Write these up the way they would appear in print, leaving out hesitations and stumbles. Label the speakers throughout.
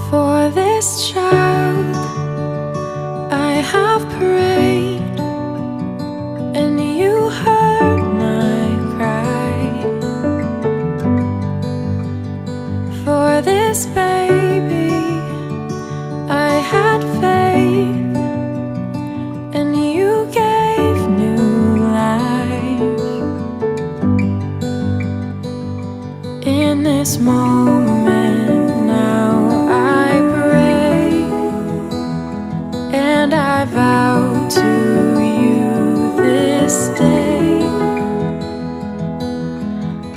Speaker 1: For this child I have prayed, and you heard my cry. For this baby I had faith, and you gave new life. In this moment now I pray, and I vow to you this day,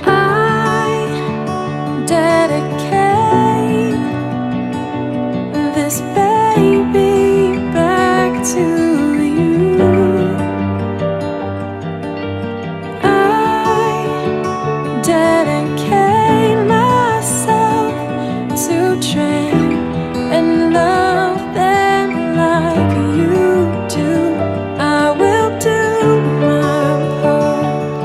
Speaker 1: I dedicate this baby back to you. I dedicate myself to train and love them like you do. I will do my part.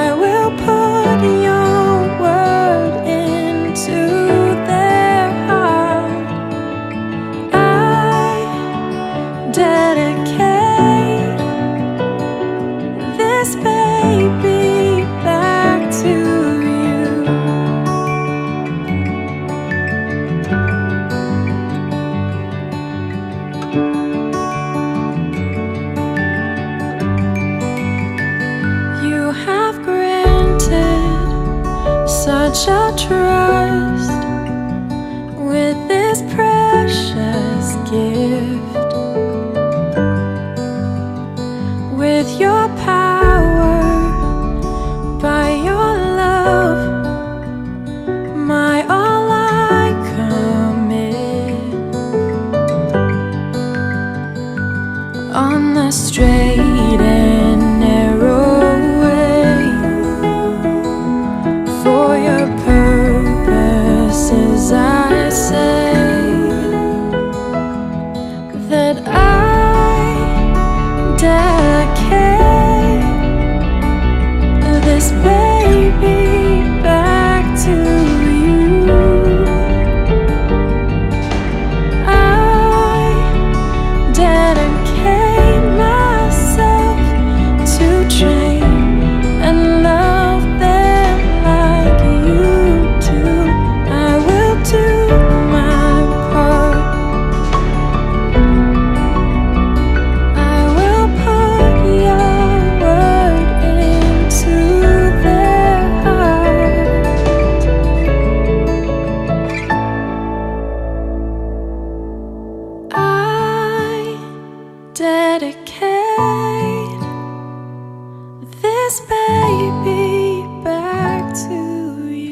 Speaker 1: I will put your word into their heart. I dedicate this baby back to you. You have granted such a trust with this precious gift. With your power, by your love, my all I commit. On the straight and narrow way, for your purposes I say that I dedicate this baby back to you. I dedicate myself to train and love them like you do. I will do my part. I will put your word into their heart. I dedicate this baby back to you.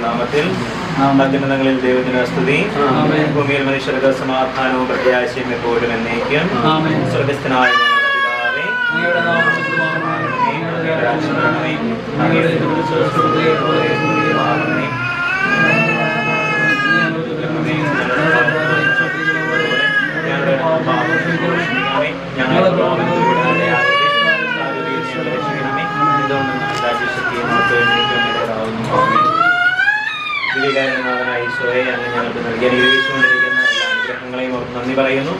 Speaker 2: നാമത്തിൽ അത്യുന്നതങ്ങളിൽ ദൈവത്തിന് സ്തുതി. ഭൂമിയിൽ മനുഷ്യർക്ക് സമാധാനവും പ്രത്യാശയും എപ്പോഴും എന്നേക്കും. സ്വർഗ്ഗസ്ഥനായ ഞങ്ങളുടെ പിതാവേ, അങ്ങയുടെ നാമം പൂജിതമാകണമേ. അങ്ങയുടെ രാജ്യം വരണമേ. അങ്ങയുടെ തിരുമനസ് സ്വർഗ്ഗത്തിലെപ്പോലെ ഭൂമിയിലുമാകണമേ. ഞങ്ങളുടെ പാപങ്ങൾ ക്ഷമിക്കണമേ. ഞങ്ങളെ പ്രലോഭനത്തിൽ വിടാതെയാകരുതേ. രക്ഷിക്കണമേ. ഇതുകൊണ്ടെന്നാൽ രാജ്യശക്തിയും മഹത്വവും എന്നേക്കും ഇടയാകുന്നു. ആമേൻ. ദിവ്യകാരുണ്യനാഥനായ ഈശോയെ, അങ്ങ് ഞങ്ങൾക്ക് നൽകി അനുഗ്രഹിച്ചുകൊണ്ടിരിക്കുന്ന എല്ലാ അനുഗ്രഹങ്ങളെയും ഓർത്ത് നന്ദി പറയുന്നു.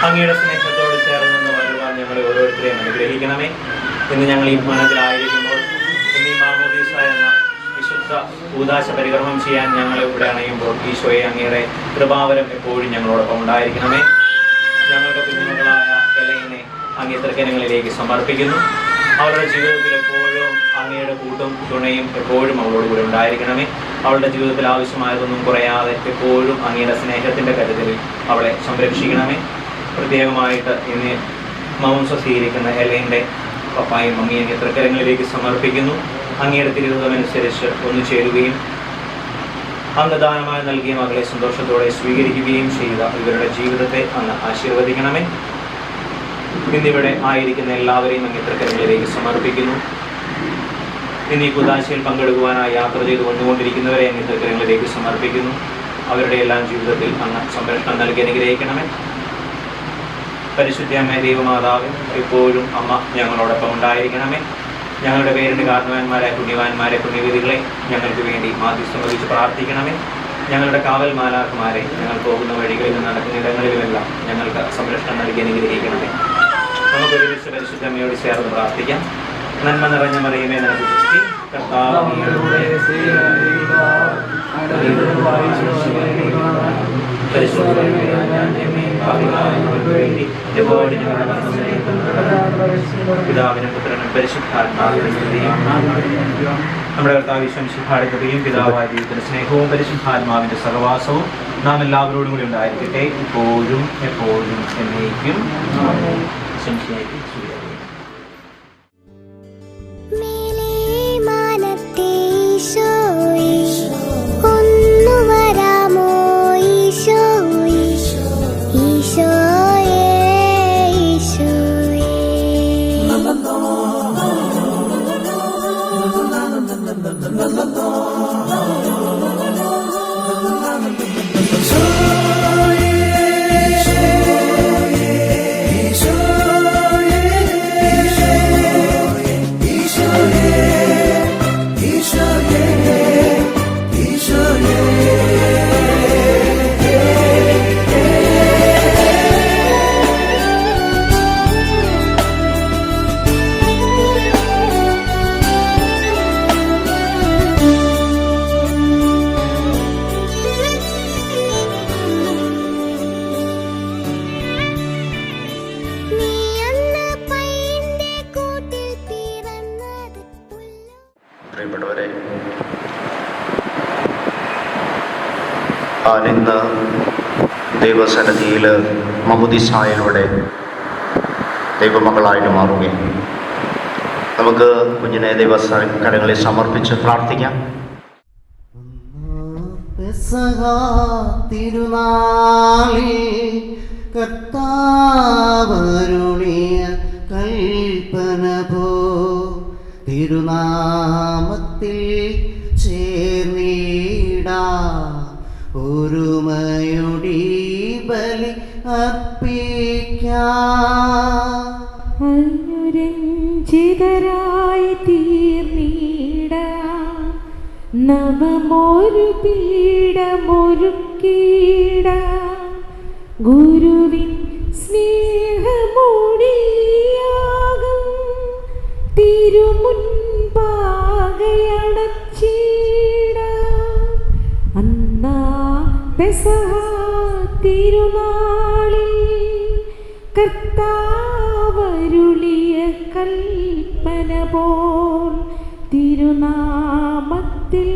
Speaker 2: അങ്ങയുടെ സ്നേഹത്തോട് ചേർന്ന് നിന്ന് വരുവാൻ ഞങ്ങളെ ഓരോരുത്തരെയും അനുഗ്രഹിക്കണമേ. ഇന്ന് ഞങ്ങൾ ഈ ഭവനത്തിലായിരിക്കുമ്പോൾ ഇന്ന് ഈ മാമോദീസ എന്ന വിശുദ്ധ കൂദാശ പരികർമ്മം ചെയ്യാൻ ഞങ്ങളെ ഇവിടെ അണയുമ്പോൾ ഈശോയെ, അങ്ങയുടെ കൃപാവരം എപ്പോഴും ഞങ്ങളോടൊപ്പം ഉണ്ടായിരിക്കണമേ. ഞങ്ങളുടെ കുഞ്ഞുമക്കളായ എലയിനെ അങ്ങേ തൃക്കരങ്ങളിലേക്ക് സമർപ്പിക്കുന്നു. അവരുടെ ജീവിതത്തിൽ എപ്പോഴും അങ്ങയുടെ കൂട്ടും തുണയും എപ്പോഴും അവളോടുകൂടി ഉണ്ടായിരിക്കണമേ. അവളുടെ ജീവിതത്തിൽ ആവശ്യമായതൊന്നും കുറയാതെ എപ്പോഴും അങ്ങയുടെ സ്നേഹത്തിൻ്റെ കരുതലിൽ അവളെ സംരക്ഷിക്കണമേ. പ്രത്യേകമായിട്ട് ഇന്ന് മാംസം സ്വീകരിക്കുന്ന എലൈൻ്റെ പപ്പായും മമ്മിയും തൃക്കരങ്ങളിലേക്ക് സമർപ്പിക്കുന്നു. അങ്ങയുടെ തിരുവിതമനുസരിച്ച് ഒന്നു ചേരുകയും അങ്ങ് ദാനമായി നൽകിയ മകളെ സന്തോഷത്തോടെ സ്വീകരിക്കുകയും ചെയ്ത ഇവരുടെ ജീവിതത്തെ അങ്ങ് ആശീർവദിക്കണമേ. ഇന്നിവിടെ ആയിരിക്കുന്ന എല്ലാവരെയും അങ്ങ് തൃക്കരങ്ങളിലേക്ക് സമർപ്പിക്കുന്നു. ഇന്ന് ഈ കുദാശയിൽ പങ്കെടുക്കുവാനായി യാത്ര ചെയ്ത് വന്നുകൊണ്ടിരിക്കുന്നവരെ അങ്ങ് തൃക്കരങ്ങളിലേക്ക് സമർപ്പിക്കുന്നു. അവരുടെ എല്ലാം ജീവിതത്തിൽ അങ്ങ് സംരക്ഷണം നൽകി അനുഗ്രഹിക്കണമേ. പരിശുദ്ധ അമ്മ ദൈവമാതാവ് എപ്പോഴും അമ്മ ഞങ്ങളോടൊപ്പം ഉണ്ടായിരിക്കണമേ. ഞങ്ങളുടെ പേരിന് കാരണവാന്മാരായ പുണ്യവാന്മാരെ പുണ്യവേദികളെ ഞങ്ങൾക്ക് വേണ്ടി മാധ്യസ്ഥം വഹിച്ച് പ്രാർത്ഥിക്കണമേ. ഞങ്ങളുടെ കാവൽ മാലാഖമാരെ ഞങ്ങൾ പോകുന്ന വഴികളിൽ നടക്കുന്ന ഇടങ്ങളിലുമെല്ലാം ഞങ്ങൾക്ക് സംരക്ഷണം നൽകി അനുഗ്രഹിക്കണമേ. നമുക്കൊരുമിച്ച് പരിശുദ്ധ അമ്മയോട് ചേർന്ന് പ്രാർത്ഥിക്കാം. നന്മ നിറഞ്ഞ മറിയമേ നിനക്ക് സ്തുതി. കർത്താവ് പിതാവിനും പുത്രനും പരിശുദ്ധാത്മാവിനും സ്തുതിയും. നമ്മുടെ കർത്താവ് ഈശോമിശിഹായുടെ കൃപയും പിതാവായ ദൈവത്തിന്റെ സ്നേഹവും പരിശുദ്ധാത്മാവിന്റെ സഹവാസവും നാം എല്ലാവരോടും കൂടി ഉണ്ടായിരിക്കട്ടെ, ഇപ്പോഴും എപ്പോഴും എന്നേക്കും.
Speaker 3: പ്രിയപ്പെട്ടവരെ, ഇന്ന് ദൈവസന്നിധിയിൽ മമുദിസായിലൂടെ ദൈവമകളായിട്ട് മാറുകയും നമുക്ക് കുഞ്ഞിനെ ദൈവകരങ്ങളിൽ സമർപ്പിച്ച് പ്രാർത്ഥിക്കാം. തിരുനാളിൽ കർത്താവരുളിയ കൽപ്പന പോ തിരുനാമത്തിൽ ചേർന്നിടാ ഒരുമയൊടി ബലി അർപ്പിക്കാം.
Speaker 1: അനുരഞ്ജിതരായി തീർന്നിടാം, നവമൊരു പീഠമൊരുക്കിടാം. ഗുരുവിൻ സ്നേഹമൊടിയാകും തിരുമുൻപാകയടച്ചിടാം. അന്നാ പെസഹ തിരുനാളിൽ കർത്താവരുളിയ കൽപ്പന പോൽ തിരുനാമത്തിൽ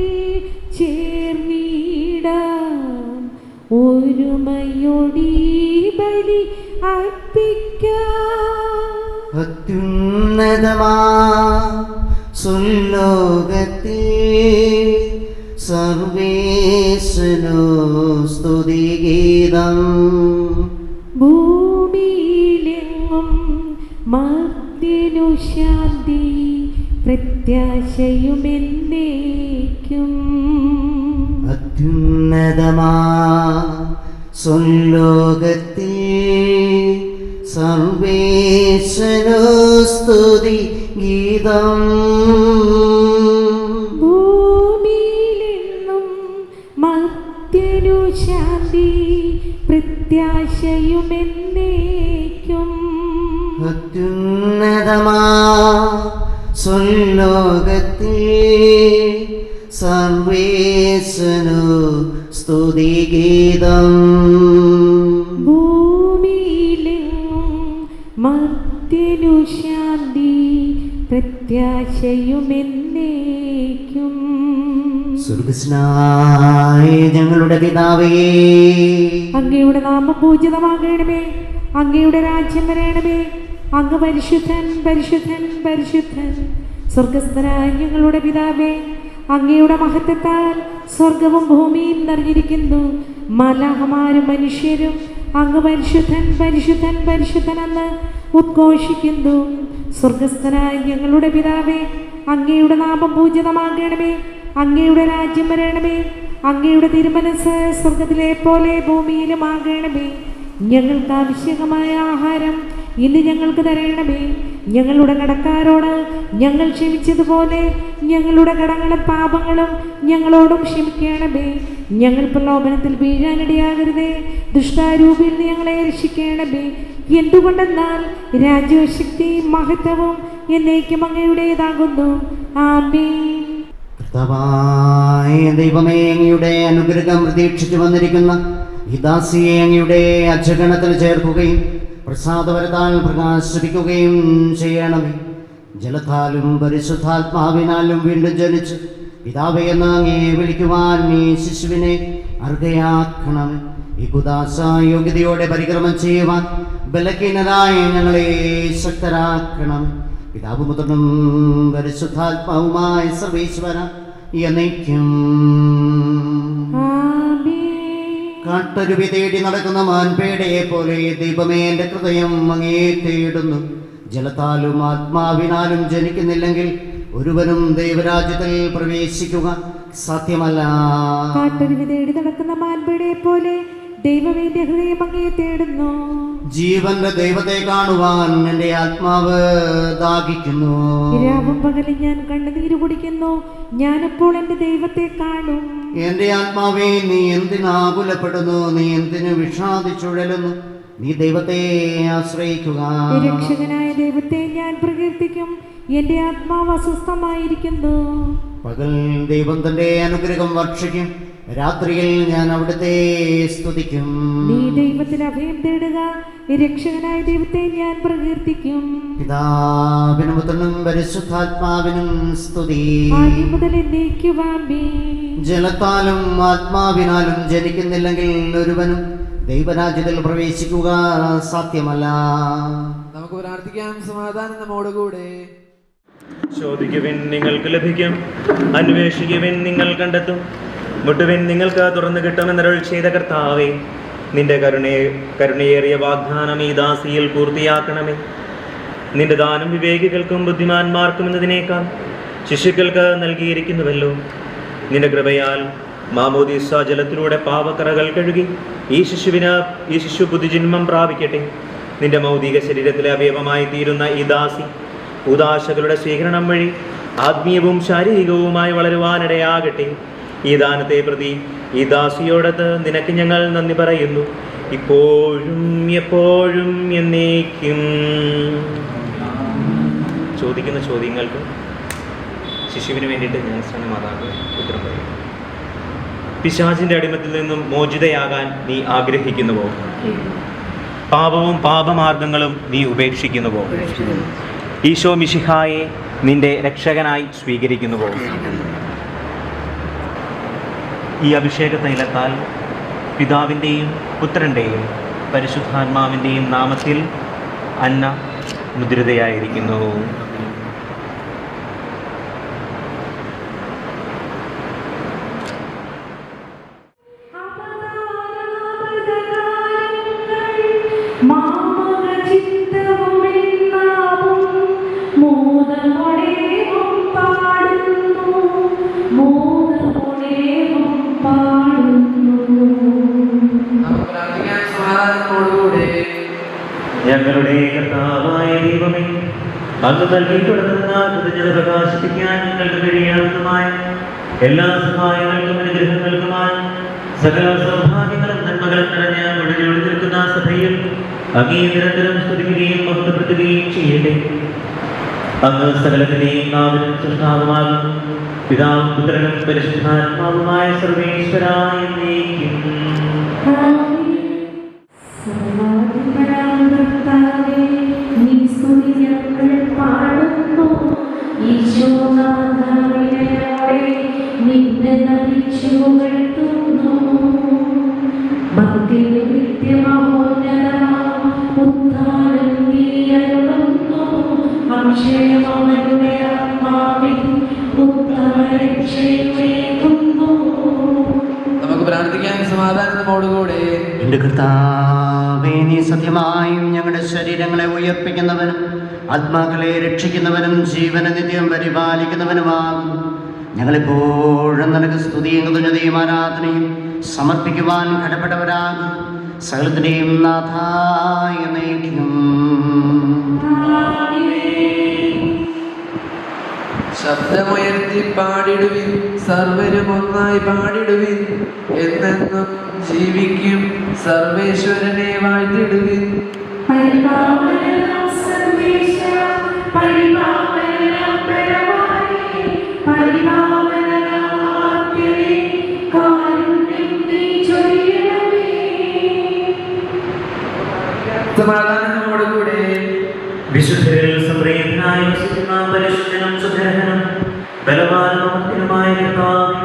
Speaker 1: ചേർന്നിടാം. ഒരുമയൊടി ബലി അർപ്പിക്കാം.
Speaker 3: അത്യുന്നതമാ സുലോകത്തിൽ സർവേശ്വരനു സ്തുതിഗീതം.
Speaker 1: ഭൂമിയിലെങ്ങും മർത്യനു ശാന്തി പ്രത്യാശയുമെന്നേക്കും.
Speaker 3: അത്യുന്നതമാ സുലോകത്തിൽ സർവേശ്വരനു സ്തുതി ഗീതം.
Speaker 1: ഭൂമിയിലെങ്ങും മർത്യനു ശാന്തി പ്രത്യാശയുമെന്നേക്കും.
Speaker 3: അത്യുന്നതമാ സുലോകത്തിൽ സർവേശ്വരനു സ്തുതി ഗീതം.
Speaker 1: ഭൂമിയിലെങ്ങും മർത്യനു ശാന്തി പ്രത്യാശയുമെന്നേക്കും.
Speaker 3: സ്വർഗ്ഗസ്ഥനായ ഞങ്ങളുടെ പിതാവേ,
Speaker 1: അങ്ങയുടെ നാമം പൂജിതമാകണമേ.
Speaker 4: അങ്ങയുടെ രാജ്യം വരണമേ. അങ്ങ് പരിശുദ്ധൻ പരിശുദ്ധൻ പരിശുദ്ധൻ. സ്വർഗസ്ഥനായ ഞങ്ങളുടെ പിതാവേ, അങ്ങയുടെ മഹത്വത്താൽ സ്വർഗവും ഭൂമിയും നിറഞ്ഞിരിക്കുന്നു. മാലാഖമാരും മനുഷ്യരും അങ്ങ് പരിശുദ്ധൻ പരിശുദ്ധൻ പരിശുദ്ധൻ എന്ന് ഉദ്ഘോഷിക്കുന്നു. സ്വർഗസ്ഥനായ ഞങ്ങളുടെ പിതാവേ, അങ്ങയുടെ നാമം പൂജിതമാകണമേ. അങ്ങയുടെ രാജ്യം വരണമേ. അങ്ങയുടെ തിരുമനസ്സ് സ്വർഗത്തിലെ പോലെ ഭൂമിയിലും ആകണമേ. ഞങ്ങൾക്ക് ആവശ്യമായ ആഹാരം ഇന്ന് ഞങ്ങൾക്ക് തരണമേ. ഞങ്ങളുടെ കടക്കാരോട് ഞങ്ങൾ ക്ഷമിച്ചതുപോലെ ഞങ്ങളുടെ കടങ്ങളും പാപങ്ങളും ഞങ്ങളോടും ക്ഷമിക്കണമേ. ഞങ്ങൾ പ്രലോഭനത്തിൽ വീഴാനിടയാകരുതേ. ദുഷ്ടാരൂപിയിൽ നിന്ന് ഞങ്ങളെ രക്ഷിക്കണമേ. എന്തുകൊണ്ടെന്നാൽ രാജ്യവും ശക്തിയും മഹത്വവും എന്നേക്കും അങ്ങയുടേതാകുന്നു. ആമേൻ.
Speaker 3: ദൈവമേ, അങ്ങയുടെ അനുഗ്രഹം പ്രതീക്ഷിച്ചു വന്നിരിക്കുന്ന ഈ ദാസിയെ അങ്ങയുടെ അജഗണത്തിൽ ചേർക്കുകയും പ്രസാദവരത്താൽ പ്രകാശിപ്പിക്കുകയും ചെയ്യണമേ. ജലത്താലും പരിശുദ്ധാത്മാവിനാലും വീണ്ടും ജനിച്ച് പിതാവേ എന്ന് അങ്ങേ വിളിക്കുവാൻ ഈ ശിശുവിനെ അർഹയാക്കണമേ. ഈ കുദാസ യോഗ്യതയോടെ പരിക്രമം ചെയ്യുവാൻ ബലഹീനരായ ഞങ്ങളെ ശക്തരാക്കണം. പിതാവ് മുതലും പരിശുദ്ധാത്മാവുമായ സർവേശ്വര എന്നേക്കും. കാട്ടരുവി തേടി നടക്കുന്ന മാൻപേടയെ പോലെ ദൈവമേ, എൻ്റെ ഹൃദയം അങ്ങേ തേടുന്നു. ജലത്താലും ആത്മാവിനാലും ജനിക്കുന്നില്ലെങ്കിൽ ഒരുവനും ദൈവരാജ്യത്തിൽ പ്രവേശിക്കുക സാധ്യമല്ല.
Speaker 4: കാട്ടരുവി തേടി നടക്കുന്ന മാൻപേടയെ പോലെ ദൈവമേ, എൻ്റെ ഹൃദയം അങ്ങേ തേടുന്നു.
Speaker 3: ജീവന്റെ ദൈവത്തെ കാണുവാൻ എൻ്റെ ആത്മാവ് ദാഹിക്കുന്നു.
Speaker 4: രാവും പകലും ഞാൻ കണ്ണുനീര് കുടിക്കുന്നു. ഞാനെപ്പോൾ എൻ്റെ ദൈവത്തെ കാണും.
Speaker 3: എൻ്റെ ആത്മാവേ, നീ എന്തിനാകുലപ്പെടുന്നു? നീ എന്തിനു വിഷാദിച്ചുഴലുന്നു? നീ ദൈവത്തെ ആശ്രയിക്കുക.
Speaker 4: രക്ഷകനായ ദൈവത്തെ ഞാൻ പ്രകീർത്തിക്കും. എൻ്റെ ആത്മാവ് അസ്വസ്ഥമായിരിക്കുന്നു.
Speaker 3: പകൽ ദൈവം തന്റെ അനുഗ്രഹം വർഷിക്കും. രാത്രിയിൽ ഞാൻ അവിടുത്തെ സ്തുതിക്കും.
Speaker 4: നീ ദൈവത്തിൽ അഭയം തേടുക. രക്ഷകനായ ദൈവത്തെ ഞാൻ പ്രകീർത്തിക്കും.
Speaker 3: പിതാവിനും പുത്രനും പരിശുദ്ധാത്മാവിനും സ്തുതി.
Speaker 4: ആദ്യം മുതൽ എന്നേക്കും ആമേൻ.
Speaker 3: ജലത്താലും ആത്മാവിനാലും ജനിക്കുന്നില്ലെങ്കിൽ ഒരുവനും ദൈവരാജ്യത്തിൽ പ്രവേശിക്കുക സാധ്യമല്ല.
Speaker 5: നമുക്ക് പ്രാർത്ഥിക്കാം. സമാധാനം നമ്മോടുകൂടെ.
Speaker 2: ചോദിക്കുവിൻ, നിങ്ങൾക്ക് ലഭിക്കും. അന്വേഷിക്കുവിൻ, നിങ്ങൾ കണ്ടെത്തും. മുട്ടുവിൻ, നിങ്ങൾക്ക് തുറന്നു കിട്ടുമെന്നരുൾ ചെയ്ത കർത്താവേ, നിന്റെ കരുണയേറിയ വാഗ്ദാനം ഈ ദാസിയിൽ പൂർത്തിയാക്കണമേ. നിന്റെ ദാനം വിവേകികൾക്കും ബുദ്ധിമാന്മാർക്കും എന്നതിനേക്കാൾ ശിശുക്കൾക്ക് നൽകിയിരിക്കുന്നുവല്ലോ. നിന്റെ കൃപയാൽ മാമോദീസ ജലത്തിലൂടെ പാപക്കറകൾ കഴുകി ഈ ശിശു പുതുജന്മം പ്രാപിക്കട്ടെ. നിന്റെ മൗതിക ശരീരത്തിലെ അവയവമായി തീരുന്ന ഈ ദാസി ഉദാശകളുടെ സ്വീകരണം വഴി ആത്മീയവും ശാരീരികവുമായി വളരുവാനിടയാകട്ടെ. ഈ ദാനത്തെ പ്രതി ഈ ദാസിയോടത്ത് നിനക്ക് ഞങ്ങൾ നന്ദി പറയുന്നു, ഇപ്പോഴും എപ്പോഴും എന്നേക്കും. ചോദിക്കുന്ന ചോദ്യങ്ങൾക്ക് ശിശുവിന് വേണ്ടിയിട്ട് ഞാൻ മാതാവ് ഉത്തരം പറയും. പിശാചിന്റെ അടിമത്തിൽ നിന്നും മോചിതയാകാൻ നീ ആഗ്രഹിക്കുന്നുവോ? പാപവും പാപമാർഗങ്ങളും നീ ഉപേക്ഷിക്കുന്നുവോ? ഈശോ മിശിഹായെ നിന്റെ രക്ഷകനായി സ്വീകരിക്കുന്നുവോ? ഈ അഭിഷേക തൈലത്താൽ പിതാവിൻ്റെയും പുത്രൻ്റെയും പരിശുദ്ധാത്മാവിൻ്റെയും നാമത്തിൽ അന്ന മുദ്രിതയായിരിക്കുന്നു. ഞങ്ങളുടെ കർത്താവായ ദൈവമേ, അങ്ങ് നൽകിക്കൊടുക്കുന്ന കൃതജ്ഞത പ്രകാശിപ്പിക്കാൻ ഞങ്ങൾക്ക് കഴിയാവുന്നതുമായ എല്ലാ സഹായങ്ങൾക്കും അനുഗ്രഹങ്ങൾക്കുമായി സകല സൗഭാഗ്യങ്ങളും നന്മകളും നിറഞ്ഞ മുഴുവൻ നിൽക്കുന്ന സഭയിൽ അങ്ങേ നിരന്തരം സ്തുതിക്കുകയും മഹത്വപ്പെടുത്തുകയും ചെയ്യട്ടെ. അങ്ങ് സകലത്തിനെയും നാവിനും സൃഷ്ടാവുമാകുന്നു. പിതാവും പുത്രനും പരിശുദ്ധാത്മാവുമായ സർവേശ്വരായ എന്നേക്കും.
Speaker 4: ഭക്തി നിത്യമഹോന്നതമാ
Speaker 1: ക്ഷയമവരുടെ ആത്മാവിൻ ഉത്തമരക്ഷയുമേകുന്നു.
Speaker 5: നമുക്ക് പ്രാർത്ഥിക്കാം. സമാധാനം നമ്മോടുകൂടെ.
Speaker 3: എന്റെ കർത്താവേ, നീ സത്യമായും ഞങ്ങളുടെ ശരീരങ്ങളെ ഉയർപ്പിക്കുന്നവനും ആത്മാക്കളെ രക്ഷിക്കുന്നവനും ജീവനെ നിത്യം പരിപാലിക്കുന്നവനുമാകും. ഞങ്ങളെപ്പോഴും നിനക്ക് സ്തുതിയും കൃതജ്ഞതയും ആരാധനയും സമർപ്പിക്കുവാൻ കടപ്പെട്ടവരാകും. സകലത്തിന്റെയും നാഥായ നയിക്കും.
Speaker 5: ശബ്ദമുയർത്തി പാടിടുവിൻ, സർവരും ഒന്നായി പാടിടുവിൻ. എന്നെന്നും ജീവിക്കും സർവേശ്വരനെ വാഴ്ത്തിടുവിൻ.
Speaker 1: പരിപാവനനാം സർവേശ്വര, പരിപാവനനാം പ്രഭുവേ, പരിപാവനനാം ആദ്യനേ, കാരുണ്യം നീ ചൊരിയണമേ.
Speaker 5: സമാധാനം നമ്മോടുകൂടെ.
Speaker 2: വിശുദ്ധരിൽ സംപ്രീതനായ പരിശുദ്ധനും സുധരനും ബലവാനുമായ കർത്താവേ,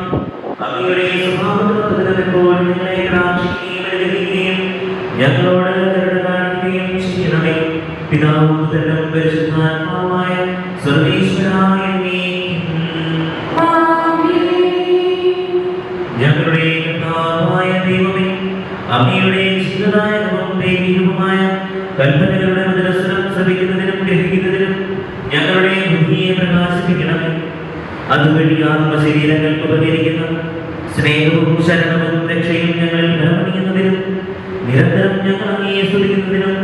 Speaker 2: അങ്ങയുടെ സ്വഭാവത്തോടുകൂടി ഞങ്ങളെ കാക്ഷിക്കുകയും അനുഗ്രഹിക്കുകയും ഞങ്ങളോട് കരുണ കാണിക്കുകയും ചെയ്യണമേ. പിതാവും പുത്രനും പരിശുദ്ധാത്മാവുമായ സർവ്വേശ്വരായ ഞങ്ങളുടെ കർത്താവായ ദൈവമേ, അങ്ങയുടെ ജീവദായകവും ദൈവികവുമായ കൽപ്പനകളുടെ മധുരസ്വരം ശ്രവിക്കുന്നതിനും ഗ്രഹിക്കുന്നതിനും ഞങ്ങളുടെ ബുദ്ധിയെ പ്രകാശിപ്പിക്കണമേ. അതുവഴി ആത്മശരീരങ്ങൾക്ക് ഉപകരിക്കുന്ന സ്നേഹവും ശരണവും രക്ഷയും ഞങ്ങളിൽ ഫലമണിയുന്നതിനും നിരന്തരം ഞങ്ങൾ അങ്ങയെ സ്തുതിക്കുന്നതിനും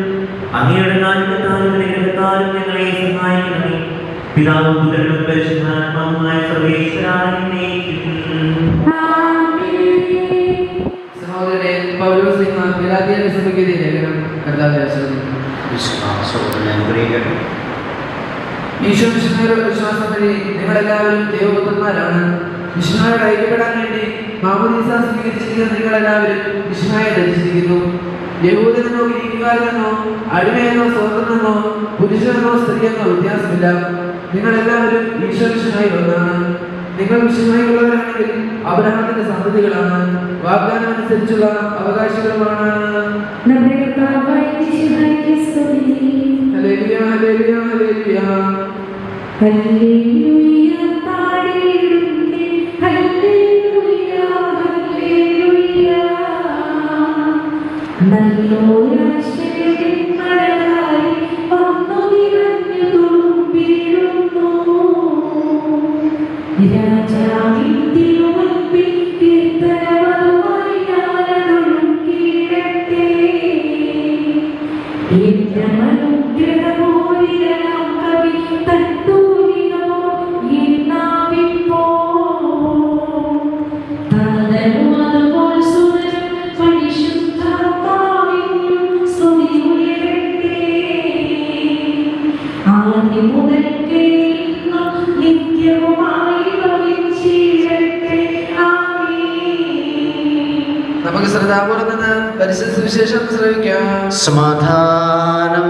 Speaker 2: അങ്ങയുടെ കാരുണ്യത്താലും അനുഗ്രഹത്താലും ഞങ്ങളെ സഹായിക്കണമേ. പിതാവും പുത്രനും പരിശുദ്ധാത്മാവുമായ സർവ്വേശ്വരായ
Speaker 5: സഹോദരനെ, പൗലോസ് ഗലാത്യരുടെ സഭയ്ക്ക് എഴുതിയ ലേഖനം കർത്താവേ ആശീർവദിക്കുന്നു. ഈശോ മിശിഹായുടെ വിശ്വാസം വഴി നിങ്ങളെല്ലാവരും ദൈവപുത്രന്മാരാണ്. മിശിഹായോട് ഐക്യപ്പെടാൻ വേണ്ടി മാമോദീസ സ്വീകരിച്ചിരിക്കുന്ന നിങ്ങളെല്ലാവരും മിശിഹായെ ധരിച്ചിരിക്കുന്നു. യഹൂദനെന്നോ ഗ്രീക്കുകാരനെന്നോ അടിമയെന്നോ സ്വതന്ത്രനെന്നോ പുരുഷനെന്നോ സ്ത്രീയെന്നോ വ്യത്യാസമില്ല. നിങ്ങളെല്ലാവരും ഈശോ മിശിഹായിൽ ഒന്നാണ്. നിങ്ങൾ മിശിഹായിലുള്ളവരാണെങ്കിൽ അബ്രഹാമിന്റെ സന്തതികളാണ്, വാഗ്ദാനം അനുസരിച്ചുള്ള അവകാശികളുമാണ്. ഹല്ലേലൂയ, ഹല്ലേലൂയ, ഹല്ലേലൂയ.
Speaker 1: ഹല്ലേലൂയ പാടിടുന്നേ, ഹല്ലേലൂയ, ഹല്ലേലൂയ. നല്ലോരാശ്രയത്തിൻ മഴയായി വന്നു നിറഞ്ഞു തുളുമ്പിടുന്നു. രാജാവിൻ തിരുമുൻപിൽ കീർത്തനമതുമായി ഞാനതൊഴും കീഴട്ടെ. ഗ്രഹമോരിതനാം കവി തട്ടൂരിനോ ഈന്നാവിപ്പോ. താതനും അതുപോൽ സുതനും പരിശുദ്ധാത്മാവിനും സ്തുതി ഉയരട്ടെ. ആദ്യം മുതൽക്കേ ഇന്നും നിത്യവുമായി ഭവിച്ചിടട്ടെ. ആമേൻ.
Speaker 5: നമുക്ക് ശ്രദ്ധാപൂർവം നിന്ന് പരിശുദ്ധ സുവിശേഷം ശ്രവിക്കാം.
Speaker 3: സമാധാനം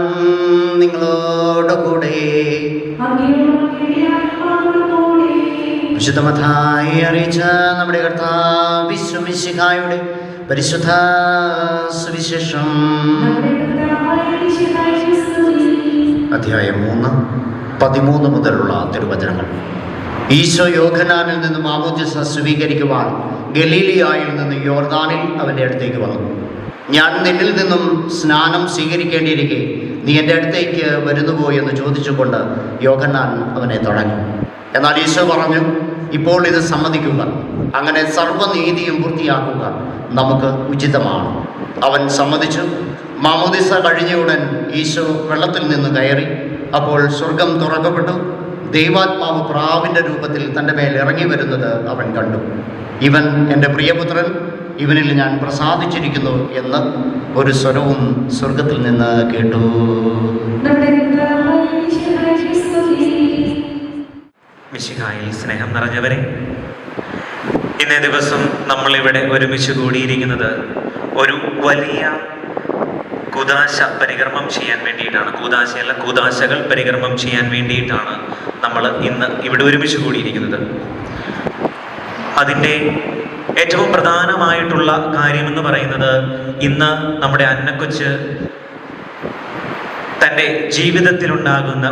Speaker 3: നിങ്ങളോടുകൂടെ. വിശുദ്ധ മത്തായി അറിയിച്ച നമ്മുടെ കർത്താവ് മിശിഹായുടെ പരിശുദ്ധ സുവിശേഷം അധ്യായം 3, 13 മുതലുള്ള തിരുവചനങ്ങൾ. ഈശോ യോഹന്നാനിൽ നിന്ന് മാമോദിസ സ്വീകരിക്കുവാൻ ഗലീലിയായിൽ നിന്ന് യോർദാനിൽ അവൻ്റെ അടുത്തേക്ക് വന്നു. ഞാൻ നിന്നിൽ നിന്നും സ്നാനം സ്വീകരിക്കേണ്ടിയിരിക്കെ നീ എൻ്റെ അടുത്തേക്ക് വരുന്നുവോ എന്ന് ചോദിച്ചുകൊണ്ട് യോഹന്നാൻ അവനെ തടഞ്ഞു. എന്നാൽ ഈശോ പറഞ്ഞു, ഇപ്പോൾ ഇത് സമ്മതിക്കുക, അങ്ങനെ സർവ്വനീതിയും പൂർത്തിയാക്കുക നമുക്ക് ഉചിതമാണ്. അവൻ സമ്മതിച്ചു. മാമോദിസ കഴിഞ്ഞയുടൻ ഈശോ വെള്ളത്തിൽ നിന്ന് കയറി. അപ്പോൾ സ്വർഗം തുറക്കപ്പെട്ടു. ദൈവാത്മാവ് പ്രാവിൻ്റെ രൂപത്തിൽ തൻ്റെ മേൽ ഇറങ്ങി വരുന്നത് അവൻ കണ്ടു. ഇവൻ എൻ്റെ പ്രിയപുത്രൻ, ഇവനിൽ ഞാൻ പ്രസാദിച്ചിരിക്കുന്നു എന്ന് ഒരു സ്വരവും സ്വർഗത്തിൽ നിന്ന് കേട്ടു.
Speaker 2: മിശിഹായിൽ സ്നേഹം നിറഞ്ഞവരെ, ഇന്നേ ദിവസം നമ്മളിവിടെ ഒരുമിച്ച് കൂടിയിരിക്കുന്നത് ഒരു വലിയ കൂദാശ പരികർമ്മം ചെയ്യാൻ വേണ്ടിയിട്ടാണ്. കൂദാശയല്ല, കൂദാശകൾ പരികർമ്മം ചെയ്യാൻ വേണ്ടിയിട്ടാണ് നമ്മൾ ഇന്ന് ഇവിടെ ഒരുമിച്ച് കൂടിയിരിക്കുന്നത്. അതിൻ്റെ ഏറ്റവും പ്രധാനമായിട്ടുള്ള കാര്യമെന്ന് പറയുന്നത്, ഇന്ന് നമ്മുടെ അന്നക്കൊച്ച് തൻ്റെ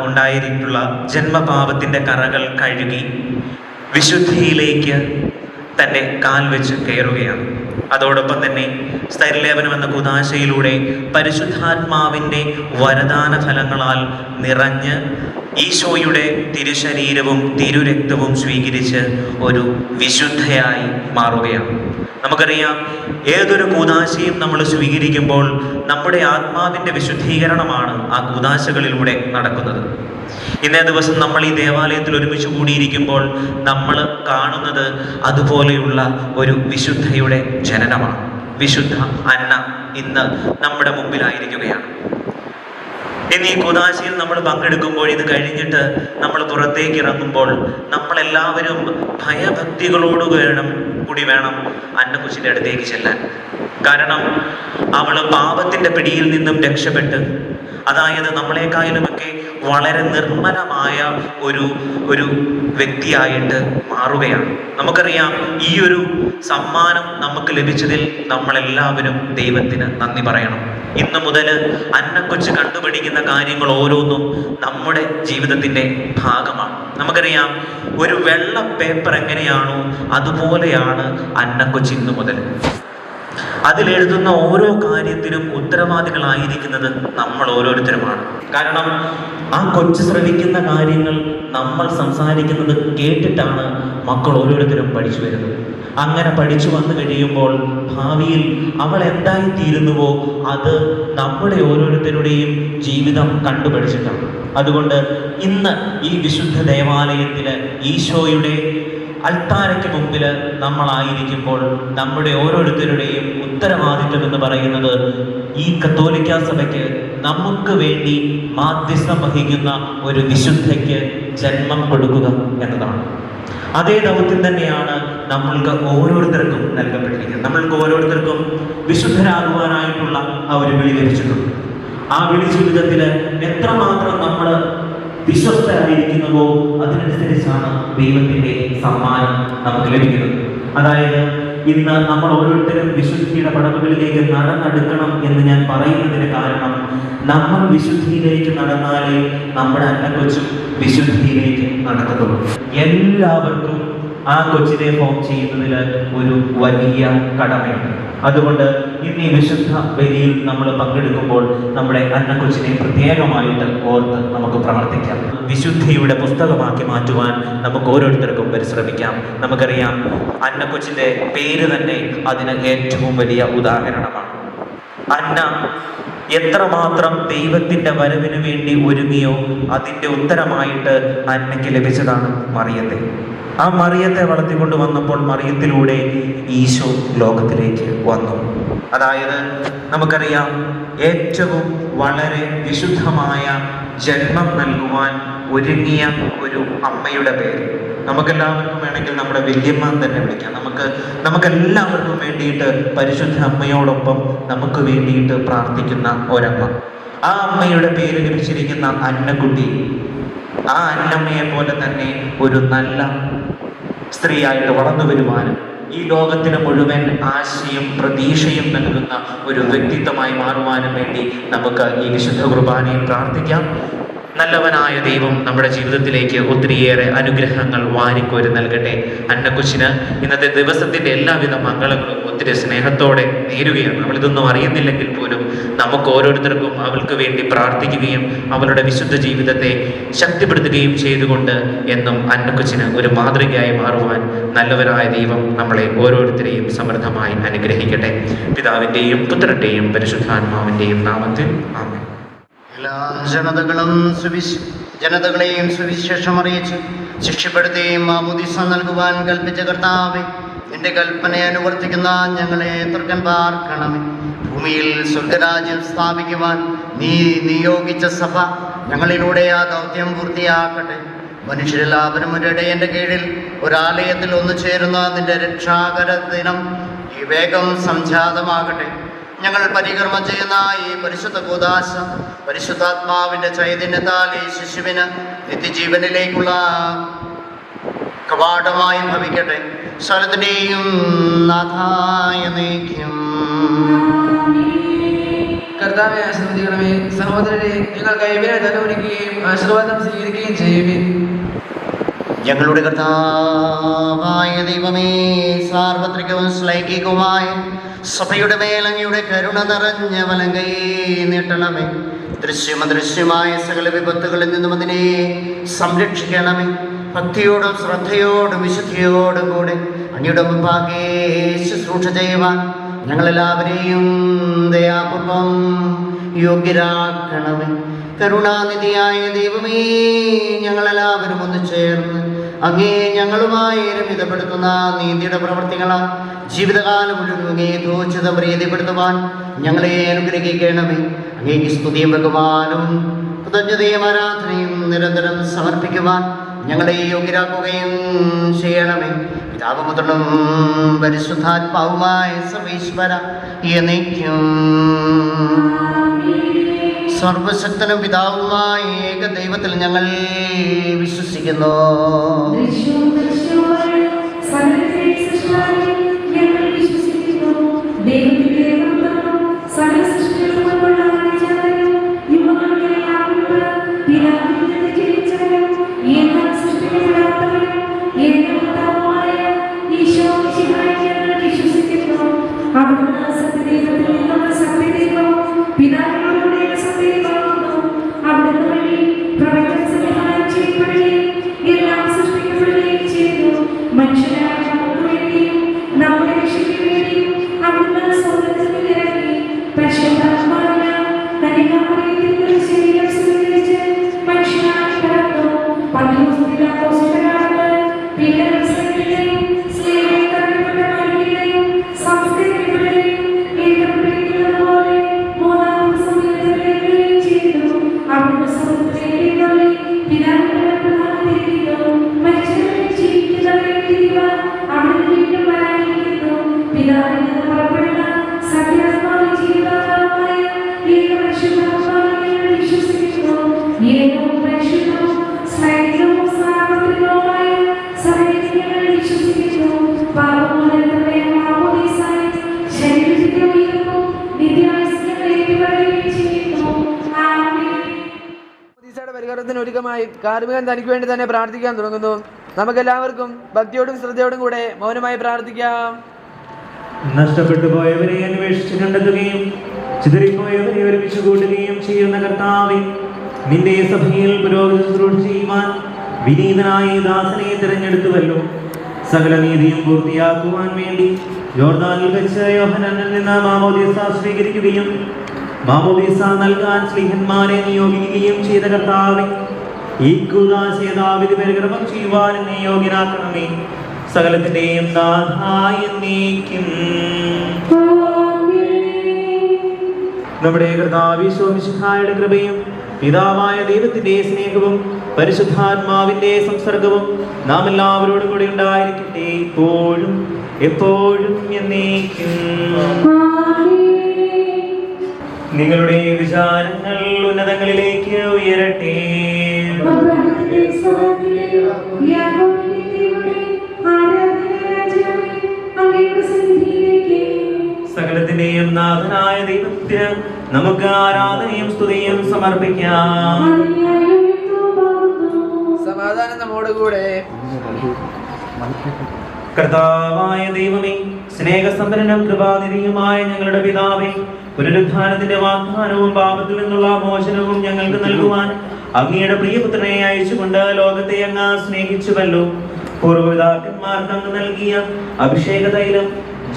Speaker 2: ഉണ്ടായിട്ടുള്ള ജന്മപാപത്തിൻ്റെ കറകൾ കഴുകി വിശുദ്ധിയിലേക്ക് തൻ്റെ കാൽ വെച്ച് കയറുകയാണ്. അതോടൊപ്പം തന്നെ സ്ഥൈര്യലേപനം എന്ന കുദാശയിലൂടെ പരിശുദ്ധാത്മാവിൻ്റെ വരദാന ഫലങ്ങളാൽ നിറഞ്ഞ് ഈശോയുടെ തിരുശരീരവും തിരുരക്തവും സ്വീകരിച്ച് ഒരു വിശുദ്ധയായി മാറുകയാണ്. നമുക്കറിയാം, ഏതൊരു കൂദാശയും നമ്മൾ സ്വീകരിക്കുമ്പോൾ നമ്മുടെ ആത്മാവിൻ്റെ വിശുദ്ധീകരണമാണ് ആ കൂദാശകളിലൂടെ നടക്കുന്നത്. ഇന്നേ ദിവസം നമ്മൾ ഈ ദേവാലയത്തിൽ ഒരുമിച്ച് കൂടിയിരിക്കുമ്പോൾ നമ്മൾ കാണുന്നത് അതുപോലെയുള്ള ഒരു വിശുദ്ധയുടെ ജനനമാണ്. വിശുദ്ധ അന്ന ഇന്ന് നമ്മുടെ മുമ്പിലായിരിക്കുകയാണ്. ഇനി ഈ കൂദാശയിൽ നമ്മൾ പങ്കെടുക്കുമ്പോൾ, ഇത് കഴിഞ്ഞിട്ട് നമ്മൾ പുറത്തേക്ക് ഇറങ്ങുമ്പോൾ നമ്മളെല്ലാവരും ഭയഭക്തികളോടുകൂടി വേണം അന്നക്കുച്ചിൻ്റെ അടുത്തേക്ക് ചെല്ലാൻ. കാരണം അവൾ പാപത്തിൻ്റെ പിടിയിൽ നിന്നും രക്ഷപ്പെട്ട്, അതായത് നമ്മളെക്കാളുമൊക്കെ വളരെ നിർമ്മലമായ ഒരു വ്യക്തിയായിട്ട് മാറുകയാണ്. നമുക്കറിയാം, ഈ ഒരു സമ്മാനം നമുക്ക് ലഭിച്ചതിൽ നമ്മളെല്ലാവരും ദൈവത്തിന് നന്ദി പറയണം. ഇന്നു മുതൽ അന്നക്കൊച്ച് കണ്ടുപിടിക്കുന്ന കാര്യങ്ങൾ ഓരോന്നും നമ്മുടെ ജീവിതത്തിൻ്റെ ഭാഗമാണ്. നമുക്കറിയാം, ഒരു വെള്ള പേപ്പർ എങ്ങനെയാണോ അതുപോലെയാണ് അന്നക്കൊച്ച് ഇന്നു മുതൽ. അതിലെഴുതുന്ന ഓരോ കാര്യത്തിനും ഉത്തരവാദികളായിരിക്കുന്നത് നമ്മൾ ഓരോരുത്തരുമാണ്. കാരണം ആ കൊച്ചു ശ്രമിക്കുന്ന കാര്യങ്ങൾ നമ്മൾ സംസാരിക്കുന്നത് കേട്ടിട്ടാണ് മക്കൾ ഓരോരുത്തരും പഠിച്ചു വരുന്നത്. അങ്ങനെ പഠിച്ചു വന്നു കഴിയുമ്പോൾ ഭാവിയിൽ അവൾ എന്തായിത്തീരുന്നുവോ അത് നമ്മുടെ ഓരോരുത്തരുടെയും ജീവിതം കണ്ടുപഠിച്ചിട്ടാണ്. അതുകൊണ്ട് ഇന്ന് ഈ വിശുദ്ധ ദേവാലയത്തിൽ ഈശോയുടെ അൾത്താരയ്ക്ക് മുമ്പിൽ നമ്മളായിരിക്കുമ്പോൾ നമ്മുടെ ഓരോരുത്തരുടെയും ഉത്തരവാദിത്വം എന്ന് പറയുന്നത് ഈ കത്തോലിക്ക സഭയ്ക്ക് നമുക്ക് വേണ്ടി മാധ്യസ്ഥം വഹിക്കുന്ന ഒരു വിശുദ്ധയ്ക്ക് ജന്മം കൊടുക്കുക എന്നതാണ്. അതേ ദൗത്യം തന്നെയാണ് നമ്മൾക്ക് ഓരോരുത്തർക്കും നൽകപ്പെട്ടിരിക്കുന്നത്. നമ്മൾക്ക് ഓരോരുത്തർക്കും വിശുദ്ധരാകുവാനായിട്ടുള്ള ആ ഒരു വിളി ലഭിച്ചിട്ടുണ്ട്. ആ വിളി ജീവിതത്തിൽ എത്രമാത്രം നമ്മൾ വിശ്വസ്തരായിരിക്കുന്നുവോ അതിനനുസരിച്ചാണ് ദൈവത്തിൻ്റെ സമ്മാനം നമുക്ക് ലഭിക്കുന്നത്. അതായത് ഇന്ന് നമ്മൾ ഓരോരുത്തരും വിശുദ്ധിയുടെ പടവുകളിലേക്ക് നടന്നെടുക്കണം എന്ന് ഞാൻ പറയുന്നതിന് കാരണം, നമ്മൾ വിശുദ്ധിയിലേക്ക് നടന്നാലേ നമ്മുടെ അന്നക്കൊച്ചും വിശുദ്ധിയിലേക്ക് നടക്കത്തുള്ളൂ. എല്ലാവർക്കും ആ കൊച്ചിനെ ഫോം ചെയ്യുന്നതിൽ ഒരു വലിയ കടമയുണ്ട്. അതുകൊണ്ട് ഇന്ന് ഈ വിശുദ്ധ ബലിയിൽ നമ്മൾ പങ്കെടുക്കുമ്പോൾ നമ്മുടെ അന്നക്കൊച്ചിനെ പ്രത്യേകമായിട്ട് ഓർത്ത് നമുക്ക് പ്രവർത്തിക്കാം. വിശുദ്ധിയുടെ പുസ്തകമാക്കി മാറ്റുവാൻ നമുക്ക് ഓരോരുത്തർക്കും പരിശ്രമിക്കാം. നമുക്കറിയാം, അന്നക്കൊച്ചിൻ്റെ പേര് തന്നെ അതിന് ഏറ്റവും വലിയ ഉദാഹരണമാണ്. അന്ന എത്രമാത്രം ദൈവത്തിൻ്റെ വരവിന് വേണ്ടി ഒരുങ്ങിയോ അതിൻ്റെ ഉത്തരമായിട്ട് അന്നയ്ക്ക് ലഭിച്ചതാണ് മറിയത്തെ. ആ മറിയത്തെ വളർത്തിക്കൊണ്ട് വന്നപ്പോൾ മറിയത്തിലൂടെ ഈശോ ലോകത്തിലേക്ക് വന്നു. അതായത് നമുക്കറിയാം, ഏറ്റവും വളരെ വിശുദ്ധമായ ജന്മം നൽകുവാൻ ഒരുങ്ങിയ ഒരു അമ്മയുടെ പേര് നമുക്കെല്ലാവർക്കും വേണമെങ്കിൽ നമ്മുടെ വല്യമ്മ തന്നെ വിളിക്കാം. നമുക്കെല്ലാവർക്കും വേണ്ടിയിട്ട് പരിശുദ്ധ അമ്മയോടൊപ്പം നമുക്ക് വേണ്ടിയിട്ട് പ്രാർത്ഥിക്കുന്ന ഒരമ്മ. ആ അമ്മയുടെ പേര് ലഭിച്ചിരിക്കുന്ന അന്നക്കുട്ടി ആ അന്നമ്മയെ പോലെ തന്നെ ഒരു നല്ല സ്ത്രീയായിട്ട് വളർന്നു വരുവാനും ഈ ലോകത്തിന് മുഴുവൻ ആശയും പ്രതീക്ഷയും നൽകുന്ന ഒരു വ്യക്തിത്വമായി മാറുവാനും വേണ്ടി നമുക്ക് ഈ വിശുദ്ധ കുർബാനയിൽ പ്രാർത്ഥിക്കാം. നല്ലവനായ ദൈവം നമ്മുടെ ജീവിതത്തിലേക്ക് ഒത്തിരിയേറെ അനുഗ്രഹങ്ങൾ വാരിക്കോരി നൽകട്ടെ. അന്നക്കൊച്ചിന് ഇന്നത്തെ ദിവസത്തിൻ്റെ എല്ലാവിധ മംഗളങ്ങളും ഒത്തിരി സ്നേഹത്തോടെ നേരുകയാണ്. അവളിതൊന്നും അറിയുന്നില്ലെങ്കിൽ പോലും നമുക്ക് ഓരോരുത്തർക്കും അവൾക്ക് വേണ്ടി പ്രാർത്ഥിക്കുകയും അവളുടെ വിശുദ്ധ ജീവിതത്തെ ശക്തിപ്പെടുത്തുകയും ചെയ്തുകൊണ്ട് എന്നും അന്നക്കൊച്ചിന് ഒരു മാതൃകയായി മാറുവാൻ നല്ലവനായ ദൈവം നമ്മളെ ഓരോരുത്തരെയും സമൃദ്ധമായി അനുഗ്രഹിക്കട്ടെ. പിതാവിൻ്റെയും പുത്രൻ്റെയും പരിശുദ്ധാത്മാവിൻ്റെയും നാമത്തിൽ ആമേൻ.
Speaker 3: എല്ലാ ജനതകളെയും സുവിശേഷം അറിയിച്ച് ശിക്ഷപ്പെടുത്തുകയും മാമോദീസ നൽകുവാൻ കൽപ്പിച്ച കർത്താവേ, നിന്റെ കൽപ്പനയെ അനുവർത്തിക്കുന്ന ഞങ്ങളെ തൃക്കൻ പാർക്കണമേ. ഭൂമിയിൽ സ്വർഗരാജ്യം സ്ഥാപിക്കുവാൻ നീ നിയോഗിച്ച സഭ ഞങ്ങളിലൂടെ ആ ദൗത്യം പൂർത്തിയാക്കട്ടെ. മനുഷ്യരെല്ലാവരും ഒരിടയൻ്റെ കീഴിൽ ഒരാലയത്തിൽ ഒന്നു ചേരുന്ന നിന്റെ രക്ഷാകര ദിനം ഈ വേഗം സംജാതമാകട്ടെ. ഞങ്ങൾ പരികർമ്മം ചെയ്യുന്ന ഈ പരിശുദ്ധ കൂദാശ പരിശുദ്ധാത്മാവിൻ്റെ ചൈതന്യത്താൽ ഈ ശിശുവിന് നിത്യജീവനിലേക്കുള്ള കവാടമായി ഭവിക്കട്ടെ. സ്ഥലത്തിൻ്റെയും നാഥായ നീക്കും.
Speaker 5: കർത്താവെ ആശീർവദിക്കണമേ. സഹോദരരെ, നിങ്ങൾ കൈവിനെ തലമുടിക്കുകയും ആശീർവാദം സ്വീകരിക്കുകയും ചെയ്യുവിൻ.
Speaker 3: ഞങ്ങളുടെ കർത്താവായ ദൈവമേ, സാർവത്രികവും ശ്ലൈകികവുമായ സഭയുടെ മേൽ അങ്ങയുടെ കരുണ നിറഞ്ഞ വലങ്കൈ നീട്ടണമേ. ദൃശ്യമദൃശ്യമായ സകല വിപത്തുകളിൽ നിന്നും അതിനെ സംരക്ഷിക്കണമേ. ഭക്തിയോടും ശ്രദ്ധയോടും വിശുദ്ധിയോടും കൂടെ അങ്ങയുടെ മുമ്പാകെ ശുശ്രൂഷ ചെയ്യുവാൻ ഞങ്ങളെല്ലാവരെയും ദയാപൂർവം യോഗ്യരാക്കണമേ. കരുണാനിധിയായ ദൈവമേ, ഞങ്ങളെല്ലാവരും ഒന്ന് ചേർന്ന് അങ്ങേ ഞങ്ങളുമായി രമിതപ്പെടുത്തുന്ന നീതിയുടെ പ്രവർത്തികളാൽ ജീവിതകാലം മുഴുവൻ അങ്ങേ ധോചിതം പ്രീതിപ്പെടുത്തുവാൻ ഞങ്ങളെ അനുഗ്രഹിക്കണമേ. അങ്ങേക്ക് സ്തുതിയും ബഹുമാനവും കൃതജ്ഞതയും ആരാധനയും നിരന്തരം സമർപ്പിക്കുവാൻ ഞങ്ങളെ യോഗ്യരാക്കുകയും ചെയ്യണമേ. പിതാവും പുത്രനും പരിശുദ്ധാത്മാവുമായ സർവീശ്വര എന്നേക്കും. സർവശക്തനും പിതാവുമായ ഏക ദൈവത്തിൽ ഞങ്ങൾ വിശ്വസിക്കുന്നു.
Speaker 5: ഒരുക്കമായി കാർമികൻ തനിക്ക് വേണ്ടി തന്നെ പ്രാർത്ഥിക്കാൻ തുടങ്ങുന്നു. നമുക്കെല്ലാവർക്കും ഭക്തിയോടും ശ്രദ്ധയോടും കൂടെ മൗനമായി പ്രാർത്ഥിക്കാം.
Speaker 2: നഷ്ടപ്പെട്ടു പോയവരെ അന്വേഷിച്ച് കണ്ടെത്തുകയും ചിതറിപ്പോയവരെ ഒരുമിച്ച് കൂട്ടുകയും ചെയ്യുന്ന കർത്താവേ, നിന്റെ സഭയിൽ പുരോഗതി ശുശ്രൂഷ ചെയ്യുവാൻ വിനീതനായ ദാസനെ തിരഞ്ഞെടുത്തുവല്ലോ. സകല നീതിയും പൂർത്തിയാക്കുവാൻ വേണ്ടി യോർദാനിൽ വെച്ച് യോഹന്നാനിൽ നിന്ന് മാമോദീസ സ്വീകരിക്കുകയും മാമോദീസ നൽകാൻ സ്ലീഹന്മാരെ നിയോഗിക്കുകയും ചെയ്ത കർത്താവേ, ഈ കൂദാശയദാവിധി പരികർമ്മം ചെയ്യുവാൻ എന്നെ യോഗ്യനാക്കണമേ. സകലത്തിന്റെയും നാഥായ നീക്കും. നമ്മുടെ കർത്താവ് ഈശോ മിശിഹായുടെ കൃപയും പിതാവായ ദൈവത്തിന്റെ സ്നേഹവും പരിശുദ്ധാത്മാവിന്റെ സംസർഗവും നാം എല്ലാവരോടും കൂടി ഉണ്ടായിരിക്കട്ടെ, ഇപ്പോഴും എപ്പോഴും എന്നേക്കും. നിങ്ങളുടെ വിചാരങ്ങൾ ഉന്നതങ്ങളിലേക്ക് ഉയരട്ടെ. സകലത്തിന്റെയും നാഥനായ ദൈവത്തിന് നമുക്ക് ആരാധനയും സ്തുതിയും സമർപ്പിക്കാം.
Speaker 5: സമാധാനം നമ്മോടുകൂടെ.
Speaker 2: കർത്താവായ ദൈവമേ, സ്നേഹസമ്പന്നനും കൃപാനിധിയുമായ ഞങ്ങളുടെ പിതാവേ, പുനരുദ്ധാനത്തിന്റെ വാഗ്ദാനവും പാപത്തിൽ നിന്നുള്ള മോചനവും ഞങ്ങൾക്ക് നൽകുവാൻ അങ്ങയുടെ പ്രിയപുത്രനെ അയച്ചുകൊണ്ട് ലോകത്തെ അങ്ങ് സ്നേഹിച്ചുവല്ലോ. പൂർവ്വപിതാക്കന്മാർക്ക് അങ്ങ് നൽകിയ അഭിഷേക തൈലം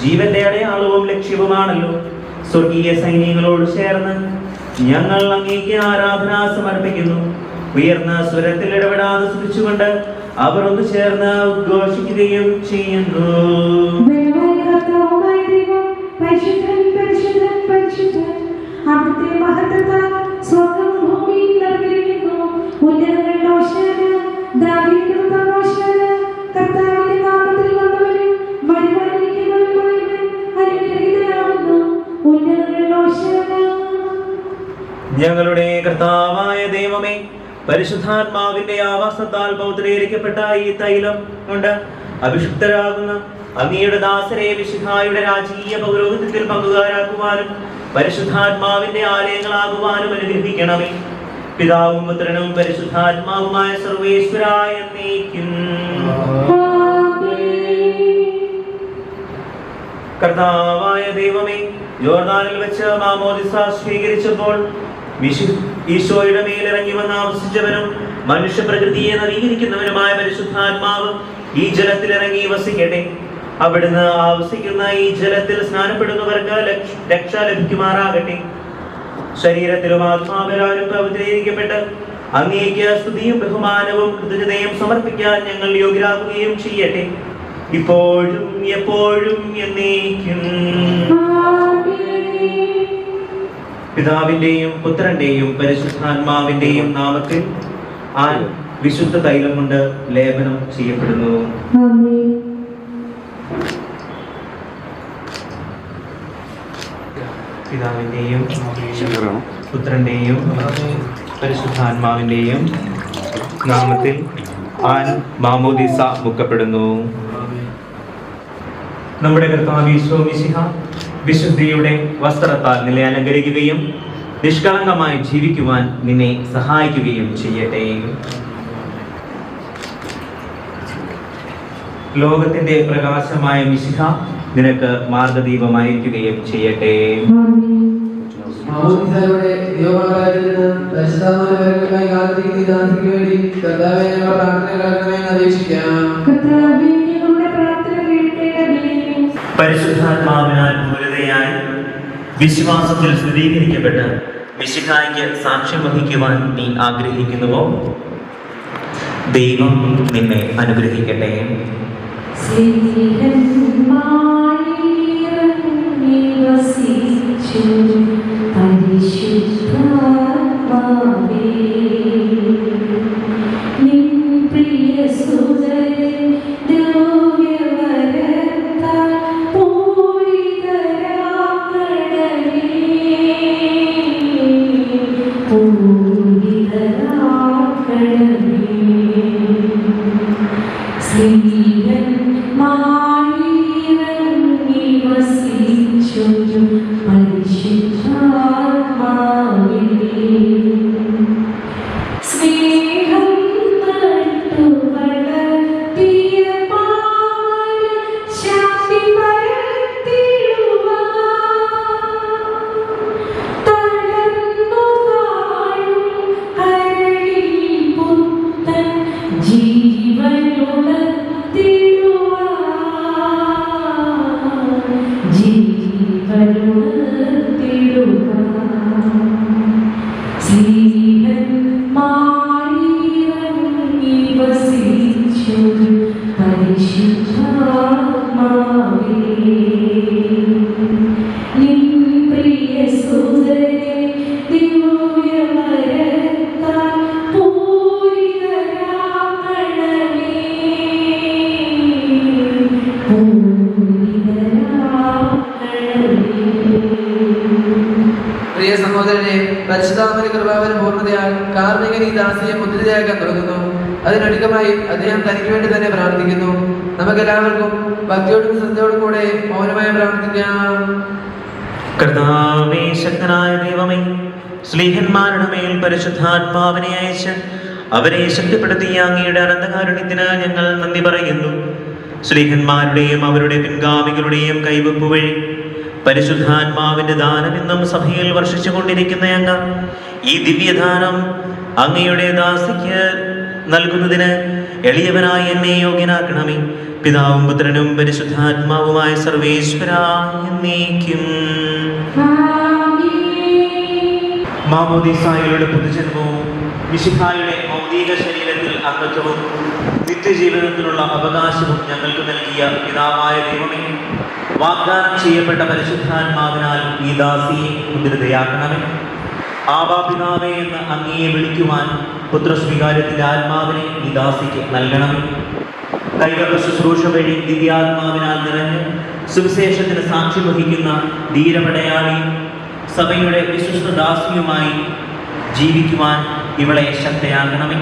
Speaker 2: ജീവന്റെ അടയാളവും ലക്ഷ്യവുമാണല്ലോ. സ്വർഗീയ സൈന്യങ്ങളോട് ചേർന്ന് ഞങ്ങൾ അങ്ങേക്ക് ആരാധന സമർപ്പിക്കുന്നു. ഉയർന്ന സ്വരത്തിൽ ഇടപെടാതെ സ്തുതിച്ചുകൊണ്ട് അവർ ഒന്ന് ചേർന്ന് ഉദ്ഘോഷിക്കുകയും ചെയ്യുന്നു. ഞങ്ങളുടെ കർത്താവായ ദൈവമേ, പരിശുദ്ധാത്മാവിന്റെ ആവാസത്താൽ പൗത്രീകരിക്കപ്പെട്ട ഈ തൈലം കൊണ്ട് അഭിഷിക്തരാകുന്ന അങ്ങയുടെ ദാസരെ മിശിഹായുടെ രാജീയ പൗരോഹിത്യത്തിൽ പങ്കുകാരാക്കുവാനും പരിശുദ്ധാത്മാവിന്റെ ആലയങ്ങളാകുവാനും അനുഗ്രഹിക്കണമേ. പിതാവും പുത്രനും പരിശുദ്ധാത്മാവുമായ സർവേശ്വരായ എന്നേക്കും. കർത്താവായ ദൈവമേ, യോർദാനിൽ വെച്ച് മാമോദിസ സ്വീകരിച്ചപ്പോൾ ഈശോയുടെ മേലിറങ്ങി വന്ന് ആവസിച്ചവനും മനുഷ്യപ്രകൃതിയെ നവീകരിക്കുന്നവനുമായ പരിശുദ്ധാത്മാവ് ഈ ജലത്തിൽ ഇറങ്ങി വസിക്കട്ടെ. അവിടുന്ന് ആവസിക്കുന്ന ഈ ജലത്തിൽ സ്നാനപ്പെടുന്നവർക്ക് രക്ഷ ലഭിക്കുമാറാകട്ടെ. ശരീരത്തിലും ആത്മാവിലാരും പവിത്രീകരിക്കപ്പെട്ട് അങ്ങേക്ക് സ്തുതിയും ബഹുമാനവും കൃതജ്ഞതയും സമർപ്പിക്കാൻ ഞങ്ങൾ യോഗ്യരാകുകയും ചെയ്യട്ടെ, ഇപ്പോഴും എപ്പോഴും എന്നേക്കും. പിതാവിന്റെയും പുത്രന്റെയും പരിശുദ്ധാത്മാവിന്റെയും നാമത്തിൽ വിശുദ്ധ തൈലം കൊണ്ട് ലേപനം ചെയ്യപ്പെടുന്നു. പിതാവിന്റെയും പുത്രന്റെയും പരിശുദ്ധാത്മാവിന്റെയും നാമത്തിൽ മാമോദിസ മുക്കപ്പെടുന്നു. നമ്മുടെ കർത്താവ് ഈശോ മിശിഹ വിശുദ്ധിയുടെ വസ്ത്രത്താൽ നിന്നെ അലങ്കരിക്കുകയും നിഷ്കളങ്കമായി ജീവിക്കുവാൻ നിന്നെ സഹായിക്കുകയും ചെയ്യട്ടെ. ലോകത്തിന്റെ പ്രകാശമായ മിശിഹ നിനക്ക് മാർഗദീപമായിരിക്കുകയും ചെയ്യട്ടെ. പരിശുദ്ധാത്മാവിനാൽ പൂരിതയായി വിശ്വാസത്തിൽ സ്ഥിരീകരിക്കപ്പെട്ട് മിശിഹായ്ക്ക് സാക്ഷ്യം വഹിക്കുവാൻ നീ ആഗ്രഹിക്കുന്നുവോ? ദൈവം നിന്നെ അനുഗ്രഹിക്കട്ടെ.
Speaker 5: പ്രിയ സഹോദരനെ, പരിശുദ്ധാത്മ കൃപാവന പൂർണ്ണതയാൽ കാർമികൻ ഈ ദാസിയെ മുദ്രിതയാക്കാൻ തുടങ്ങുന്നു. അതിനധികമായി അദ്ദേഹം തനിക്ക് വേണ്ടി തന്നെ പ്രാർത്ഥിക്കുന്നു. നമുക്കെല്ലാവർക്കും ഭക്തിയോടും ശ്രദ്ധയോടും കൂടെ മൗനമായി പ്രാർത്ഥിക്കാം.
Speaker 2: കർത്താവേ, ശക്തനായ ദൈവമേ, സ്ലീഹന്മാരുടെ മേൽ പരിശുദ്ധാത്മാവിനെ അയച്ച് അവരെ ശക്തിപ്പെടുത്തിയ അങ്ങയുടെ അനന്തകാരുണ്യത്തിന് ഞങ്ങൾ നന്ദി പറയുന്നു. സ്ലീഹന്മാരുടെയും അവരുടെ പിൻഗാമികളുടെയും കൈവെപ്പ് വഴി പരിശുദ്ധാത്മാവിന്റെ ദാനം ഇന്നും സഭയിൽ വർഷിച്ചു കൊണ്ടിരിക്കുന്ന അങ്ങ് ഈ ദിവ്യദാനം അങ്ങയുടെ ദാസിക്ക് നൽകുന്നതിന് എളിയവനായി എന്നെ യോഗ്യനാക്കണമേ. പിതാവും പുത്രനും പരിശുദ്ധാത്മാവുമായ സർവേശ്വരായ എന്നേക്കും. മാമോദീസായുടെ പുതുജന്മവും മിശിഹായുടെ ഭൗതിക ശരീരത്തിൽ അംഗത്വവും നിത്യജീവനത്തിലുള്ള അവകാശവും ഞങ്ങൾക്ക് നൽകിയ പിതാവായ ദൈവമേ, വാഗ്ദാനം ചെയ്യപ്പെട്ട പരിശുദ്ധാത്മാവിനാൽ ഈ ദാസിയെ മുദ്രിതയാക്കണമേ. ആബാ പിതാവേ എന്ന് അങ്ങയെ വിളിക്കുവാൻ പുത്രസ്വീകാര്യത്തിന്റെ ആത്മാവിനെ ഈ ദാസിക്ക് നൽകണമേ. കൈവക ശുശ്രൂഷ വഴി ദിവ്യാത്മാവിനാൽ നിറഞ്ഞ് സുവിശേഷത്തിന് സാക്ഷി വഹിക്കുന്ന ധീരപടയാളി സഭയുടെ വിശ്വസ്ത ദാസിയുമായി ജീവിക്കുവാൻ ഇവളെ ശക്തയാകണമേ.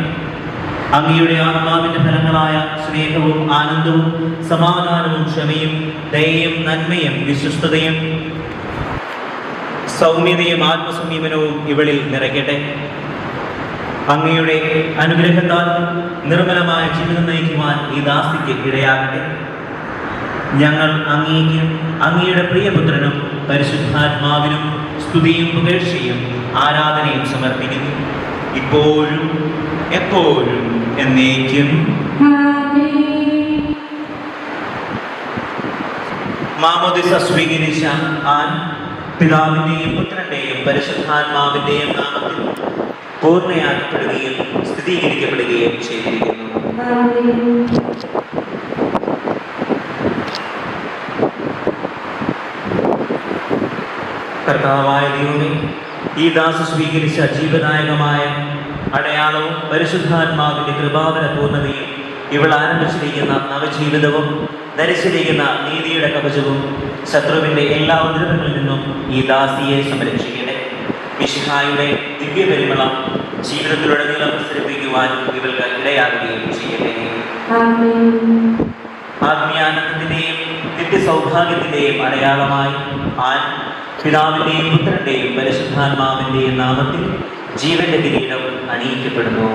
Speaker 2: അങ്ങയുടെ ആത്മാവിന്റെ ഫലങ്ങളായ സ്നേഹവും ആനന്ദവും സമാധാനവും ക്ഷമയും ദയയും നന്മയും വിശ്വസ്തതയും സൗമ്യതയും ആത്മസംയമനവും ഇവളിൽ നിറയ്ക്കട്ടെ. അങ്ങയുടെ അനുഗ്രഹത്താൽ നിർമ്മലമായ ജീവിതം നയിക്കുവാൻ ഈ ദാസിക്ക് ഇടയാകട്ടെ. ഞങ്ങൾ അങ്ങേക്കും അങ്ങയുടെ പ്രിയപുത്രനും പരിശുദ്ധാത്മാവിനും സ്തുതിയും പുകഴ്ചയും ആരാധനയും സമർപ്പിക്കുന്നു, ഇപ്പോഴും എപ്പോഴും എന്നേക്കും. മാമോദിസ സ്വീകരിച്ച ആൻ പിതാവിന്റെയും പുത്രന്റെയും പരിശുദ്ധാത്മാവിന്റെയും നാമത്തിൽ പൂർണ്ണയാക്കപ്പെടുകയും സ്ഥിരീകരിക്കപ്പെടുകയും ചെയ്തിരിക്കുന്നു. കർത്താവായ ദൈവമേ, ഈ ദാസ സ്വീകരിച്ച ജീവദായകമായ അടയാളവും പരിശുദ്ധാത്മാവിന്റെ കൃപാവര പൂർണ്ണതയും ഇവൾ ആരംഭിച്ചിരിക്കുന്ന നവജീവിതവും ധരിച്ചിരിക്കുന്ന നീതിയുടെ കവചവും ശത്രുവിന്റെ എല്ലാ ഉപദ്രവങ്ങളിൽ നിന്നും ഈ ദാസിയെ സംരക്ഷിക്കട്ടെ. മിശിഹായുടെ ദിവ്യപരിമളം ജീവിതത്തിലുടനീളം പ്രസരിപ്പിക്കുവാൻ ഇവൾക്ക് ഇടയാകുകയും ചെയ്യട്ടെ. ആത്മീയാനന്ദത്തിന്റെയും നിത്യസൗഭാഗ്യത്തിന്റെയും അടയാളമായി ആൻ പിതാവിന്റെയും പുത്രന്റെയും പരിശുദ്ധാത്മാവിന്റെയും നാമത്തിൽ ജീവന്റെ കിരീടം അണിയിക്കപ്പെടുന്നു.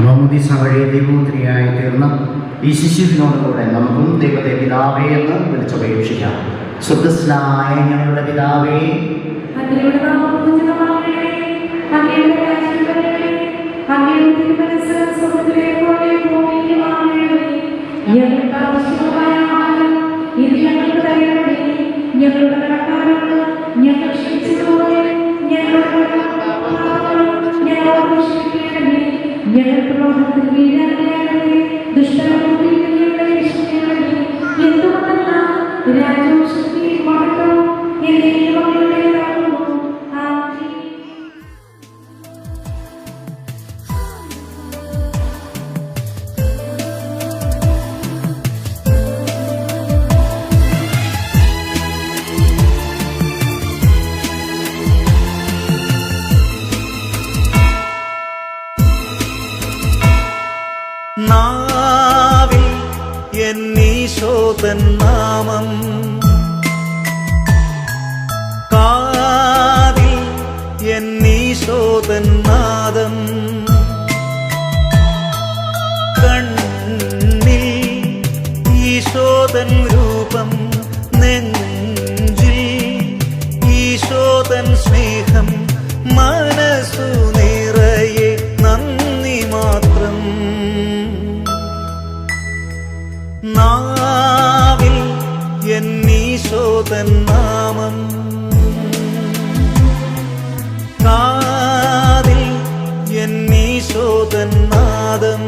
Speaker 3: മാമോദീസ വഴി ദൈവപുത്രിയായി തീർന്ന ഈ ശിശുവിനോടുകൂടെ നമുക്കും ദൈവത്തെ പിതാവേ എന്ന് വിളിച്ചപേക്ഷിക്കാം. സ്വർഗ്ഗസ്ഥനായ ഞങ്ങളുടെ പിതാവേ,
Speaker 4: ഞങ്ങളുടെ കടക്കാരോട് ഞങ്ങൾ ക്ഷമിച്ചതുപോലെ ഞങ്ങളുടെ പ്രലോഭനത്തിൽ വീഴാതെ എന്തുകൊണ്ടെന്നാൽ രാജ്യവും ശക്തിയും മഹത്വവും എന്നേക്കുമുള്ളതാകുന്നു. ആമേൻ.
Speaker 6: നാവിൽ എന്നീശോതൻ നാമം, കാതിൽ എന്നീശോതൻ നാദം, കണ്ണിൽ ഈശോതൻ രൂപം, നെഞ്ചിൽ ഈശോതൻ സ്നേഹം, മനസ്സു നിറയെ നന്ദി മാത്രം. നാവിൽ എന്നീശോതൻ നാമം, കാതിൽ എന്നീശോതൻ നാദം,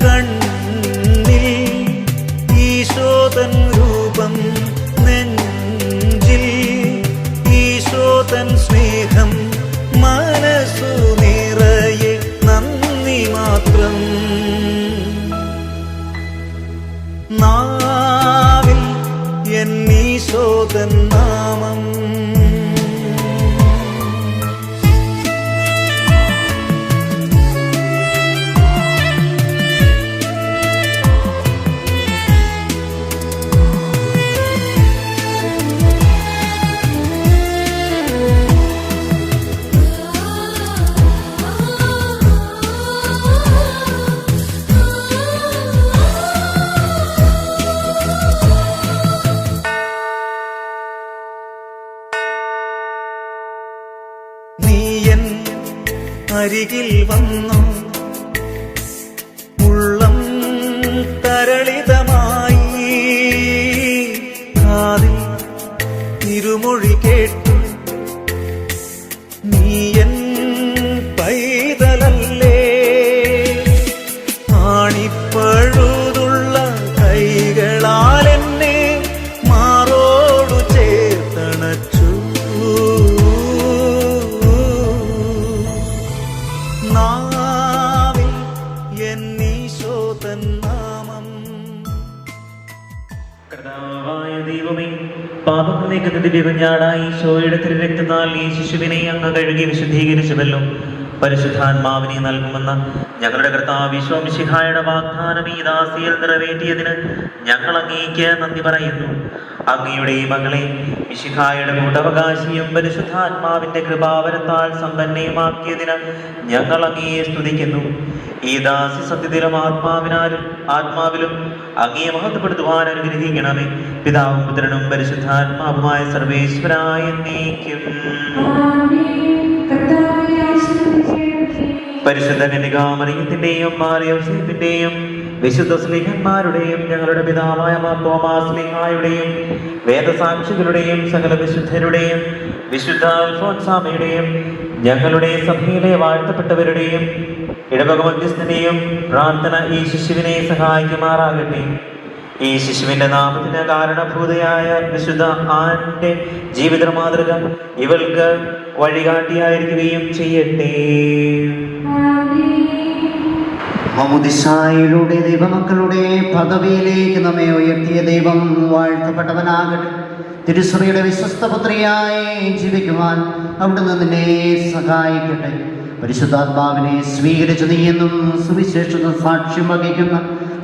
Speaker 6: കണ്ണിൽ ഈശോതൻ രൂപം, നെഞ്ചിൽ ഈശോതൻ സ്നേഹം, മനസ്സു നിറയെ നന്ദി മാത്രം. നാവിൽ എന്നീശോതൻ നാമം. അരികിൽ വന്നു ഉള്ളം തരളിതമായി, കാതിൽ ഇരുമൊഴി പഴുതുള്ള കൈകളാൽ എന്നെ മാറോടു ചേർത്തണച്ചു. നാവിൽ എന്നീശോ തൻ നാമം.
Speaker 2: കർത്താവായ ദൈവമേ, പാപം നീക്കുന്ന ദിവ്യകുഞ്ഞാടായി ഈശോയുടെ തിരുരക്തത്താൽ ഈ ശിശുവിനെ അങ്ങ് കഴുകി വിശുദ്ധീകരിച്ചുവല്ലോ. പരിശുദ്ധാത്മാവിനെ നൽകുമെന്ന ഞങ്ങളുടെ കർത്താവ് ഈശോ മിശിഹായുടെ വാഗ്ദാനം ഈ ദാസിയിൽ നിറവേറ്റിയതിന് ഞങ്ങൾ അങ്ങേക്ക് നന്ദി പറയുന്നു. അങ്ങയുടെ ഈ മകളെ മിശിഹായുടെ കൂട്ടവകാശിയും പരിശുദ്ധാത്മാവിന്റെ കൃപാവരത്താൽ സമ്പന്നയുമാക്കിയതിന് ഞങ്ങൾ അങ്ങയെ സ്തുതിക്കുന്നു. ഈ ദാസി സത്യത്തിലും ആത്മാവിലും അങ്ങയെ മഹത്വപ്പെടുത്തുവാൻ അനുഗ്രഹിക്കണമേ. പിതാവും പുത്രനും പരിശുദ്ധാത്മാവുമായ സർവേശ്വരായ എന്നേക്കും. പരിശുദ്ധ കന്യകാമറിയത്തിന്റെയും മാർയോസേപ്പിന്റെയും വിശുദ്ധ സ്ലീഹന്മാരുടെയും ഞങ്ങളുടെ പിതാവായ മാർ തോമാസ് സ്ലീഹായുടെയും വേദസാക്ഷികളുടെയും സകല വിശുദ്ധരുടെയും വിശുദ്ധ അൽഫോൻസാമയുടെയും ഞങ്ങളുടെ സഭയിലെ വാഴ്ത്തപ്പെട്ടവരുടെയും ഇടവക മധ്യസ്ഥന്റെയും പ്രാർത്ഥന ഈ ശിശുവിനെ സഹായിക്കുമാറാകട്ടെ. ഈ ശിശുവിന്റെ നാമത്തിന് കാരണഭൂതയായ വിശുദ്ധ ആന്റെ ജീവിത മാതൃക ഇവൾക്ക് വഴികാട്ടിയായിരിക്കുകയും ചെയ്യട്ടെ.
Speaker 3: മാമോദിസായിലൂടെ ദൈവമക്കളുടെ പദവിയിലേക്ക് നമ്മെ ഉയർത്തിയ ദൈവം വാഴ്ത്തപ്പെട്ടവനാകട്ടെ. തിരുസഭയുടെ വിശ്വസ്ത പുത്രിയായി ജീവിക്കുവാൻ അവിടുന്ന് നിന്നെ സഹായിക്കട്ടെ. പരിശുദ്ധാത്മാവിനെ സ്വീകരിച്ചു നീയെന്നും സുവിശേഷത സാക്ഷ്യം വഹിക്കുന്ന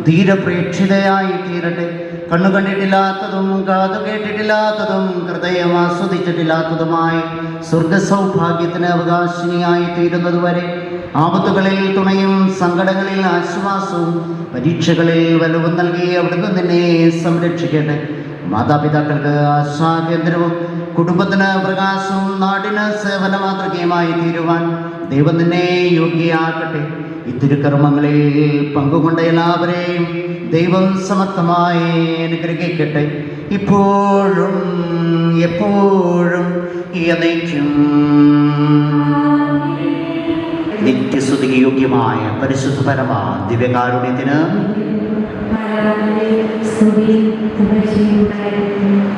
Speaker 3: ധീരപ്രേക്ഷിതയായി തീരട്ടെ. കണ്ണു കണ്ടിട്ടില്ലാത്തതും കാതു കേട്ടിട്ടില്ലാത്തതും ഹൃദയം ആസ്വദിച്ചിട്ടില്ലാത്തതുമായി സ്വർഗ സൗഭാഗ്യത്തിന് അവകാശിനിയായി തീരുന്നതുവരെ ആപത്തുകളിൽ തുണയും സങ്കടങ്ങളിൽ ആശ്വാസവും പരീക്ഷകളിൽ വലുവും നൽകി അവിടുന്ന് നിന്നെ സംരക്ഷിക്കട്ടെ. മാതാപിതാക്കൾക്ക് ആശാകേന്ദ്രവും കുടുംബത്തിന് പ്രകാശവും നാടിന് സേവന മാതൃകയുമായി തീരുവാൻ ദൈവം നിന്നെ യോഗ്യയാക്കട്ടെ. ഇത്തിരുക്കർമ്മങ്ങളിൽ പങ്കുകൊണ്ട എല്ലാവരെയും ദൈവം സമർത്ഥമായി അനുഗ്രഹിക്കട്ടെ. ഇപ്പോഴും എപ്പോഴും എന്നേക്കും. നിത്യസ്തുതിക്ക് യോഗ്യമായ പരിശുദ്ധ പരമ ദിവ്യകാരുണ്യത്തിന്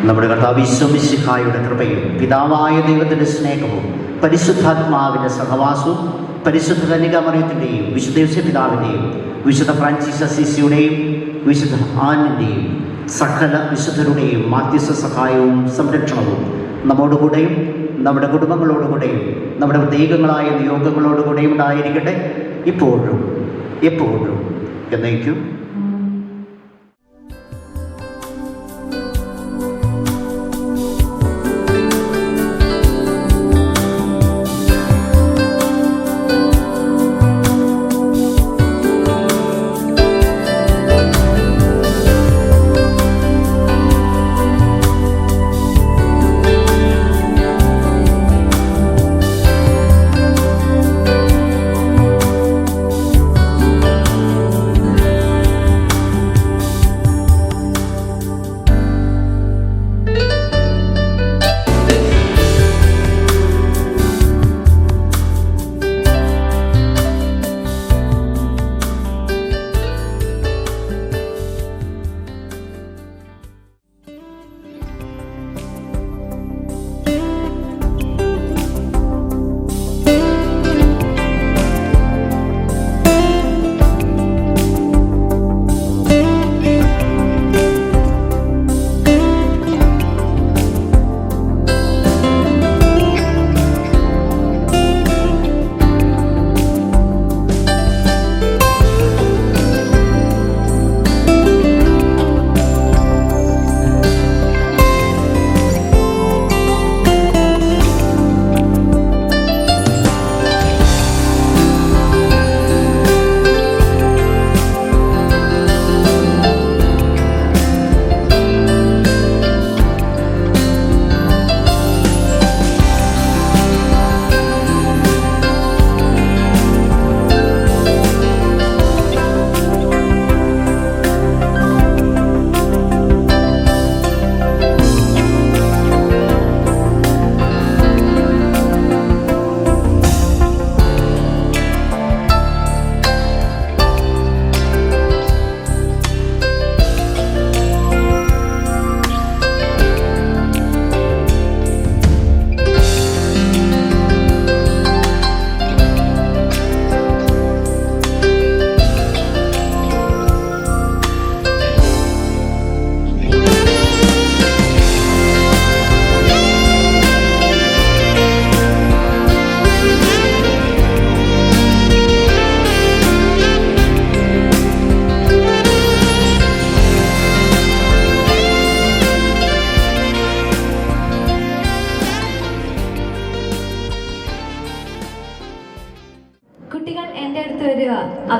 Speaker 3: നമ്മുടെ കർത്താവ് ഈശോ മിശിഹായുടെ കൃപയും പിതാവായ ദൈവത്തിന്റെ സ്നേഹവും പരിശുദ്ധാത്മാവിന്റെ സഹവാസവും പരിശുദ്ധ കന്യകാമറിയത്തിന്റെയും വിശുദ്ധ യോസേപ്പ് പിതാവിന്റെയും വിശുദ്ധ ഫ്രാൻസിസ് അസീസിയുടെയും വിശുദ്ധ ആനിന്റെയും സകല വിശുദ്ധരുടെയും മാധ്യസ്ഥ സഹായവും സംരക്ഷണവും നമ്മോടുകൂടെയും നമ്മുടെ കുടുംബങ്ങളോടുകൂടെയും നമ്മുടെ പ്രത്യേകങ്ങളായ നിയോഗങ്ങളോടുകൂടെയും ഉണ്ടായിരിക്കട്ടെ, ഇപ്പോഴും എപ്പോഴും എന്നേക്കും.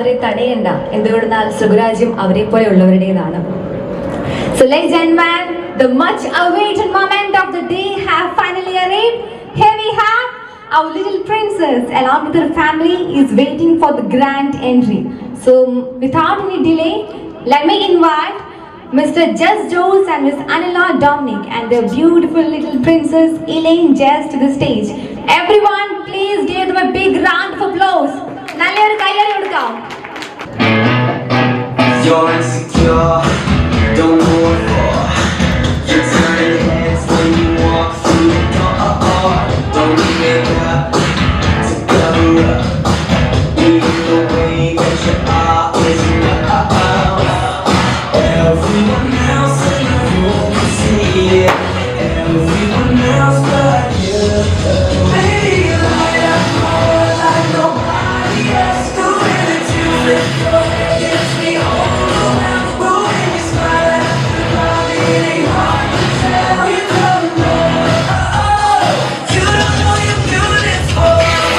Speaker 7: അവരെ തടയണ്ട. എന്തുകൊണ്ടെന്നാൽ സുഖരാജ്യം അവരെ പോലെ ഉള്ളവരുടേതാണ്. So ladies and gentlemen, the much awaited moment of the day have finally arrived. Here we have our little princess along with her family is waiting for the grand entry. So without any delay, let me invite Mr. Jess Jones and Miss Anila Dominic and their beautiful little princess Elaine Jess to the stage. Everyone, please give them a big round of applause. നല്ലൊരു കൈയ്യടി കൊടുക്കാം.
Speaker 8: You're insecure, don't know what for. You're turning heads when you walk through the door. Don't need makeup to cover up. Even the way that you are is enough. Everyone else in the room can see it. Everyone else but you. Baby, you light up my world like nobody else. The way that you lift your head gets me overwhelmed. But when you smile at the crowd, it ain't hard to tell. You don't know, you don't know you're beautiful.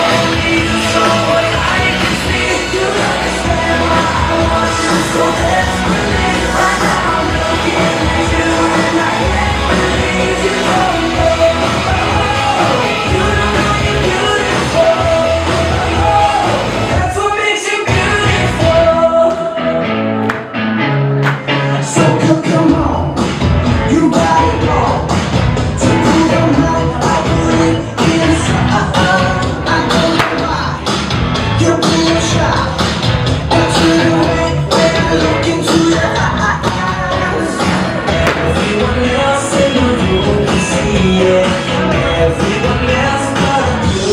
Speaker 8: Only you know what I can see. You understand why I want you so desperately. Right now I'm looking at you and I can't believe you don't know. You don't know you're beautiful. That's what makes you beautiful. So come on, you got it all. To prove I'm right, I put it inside. I know why you're being shy. I turn away when I look into your eyes. Everyone else in the room can see it. Everyone else but you.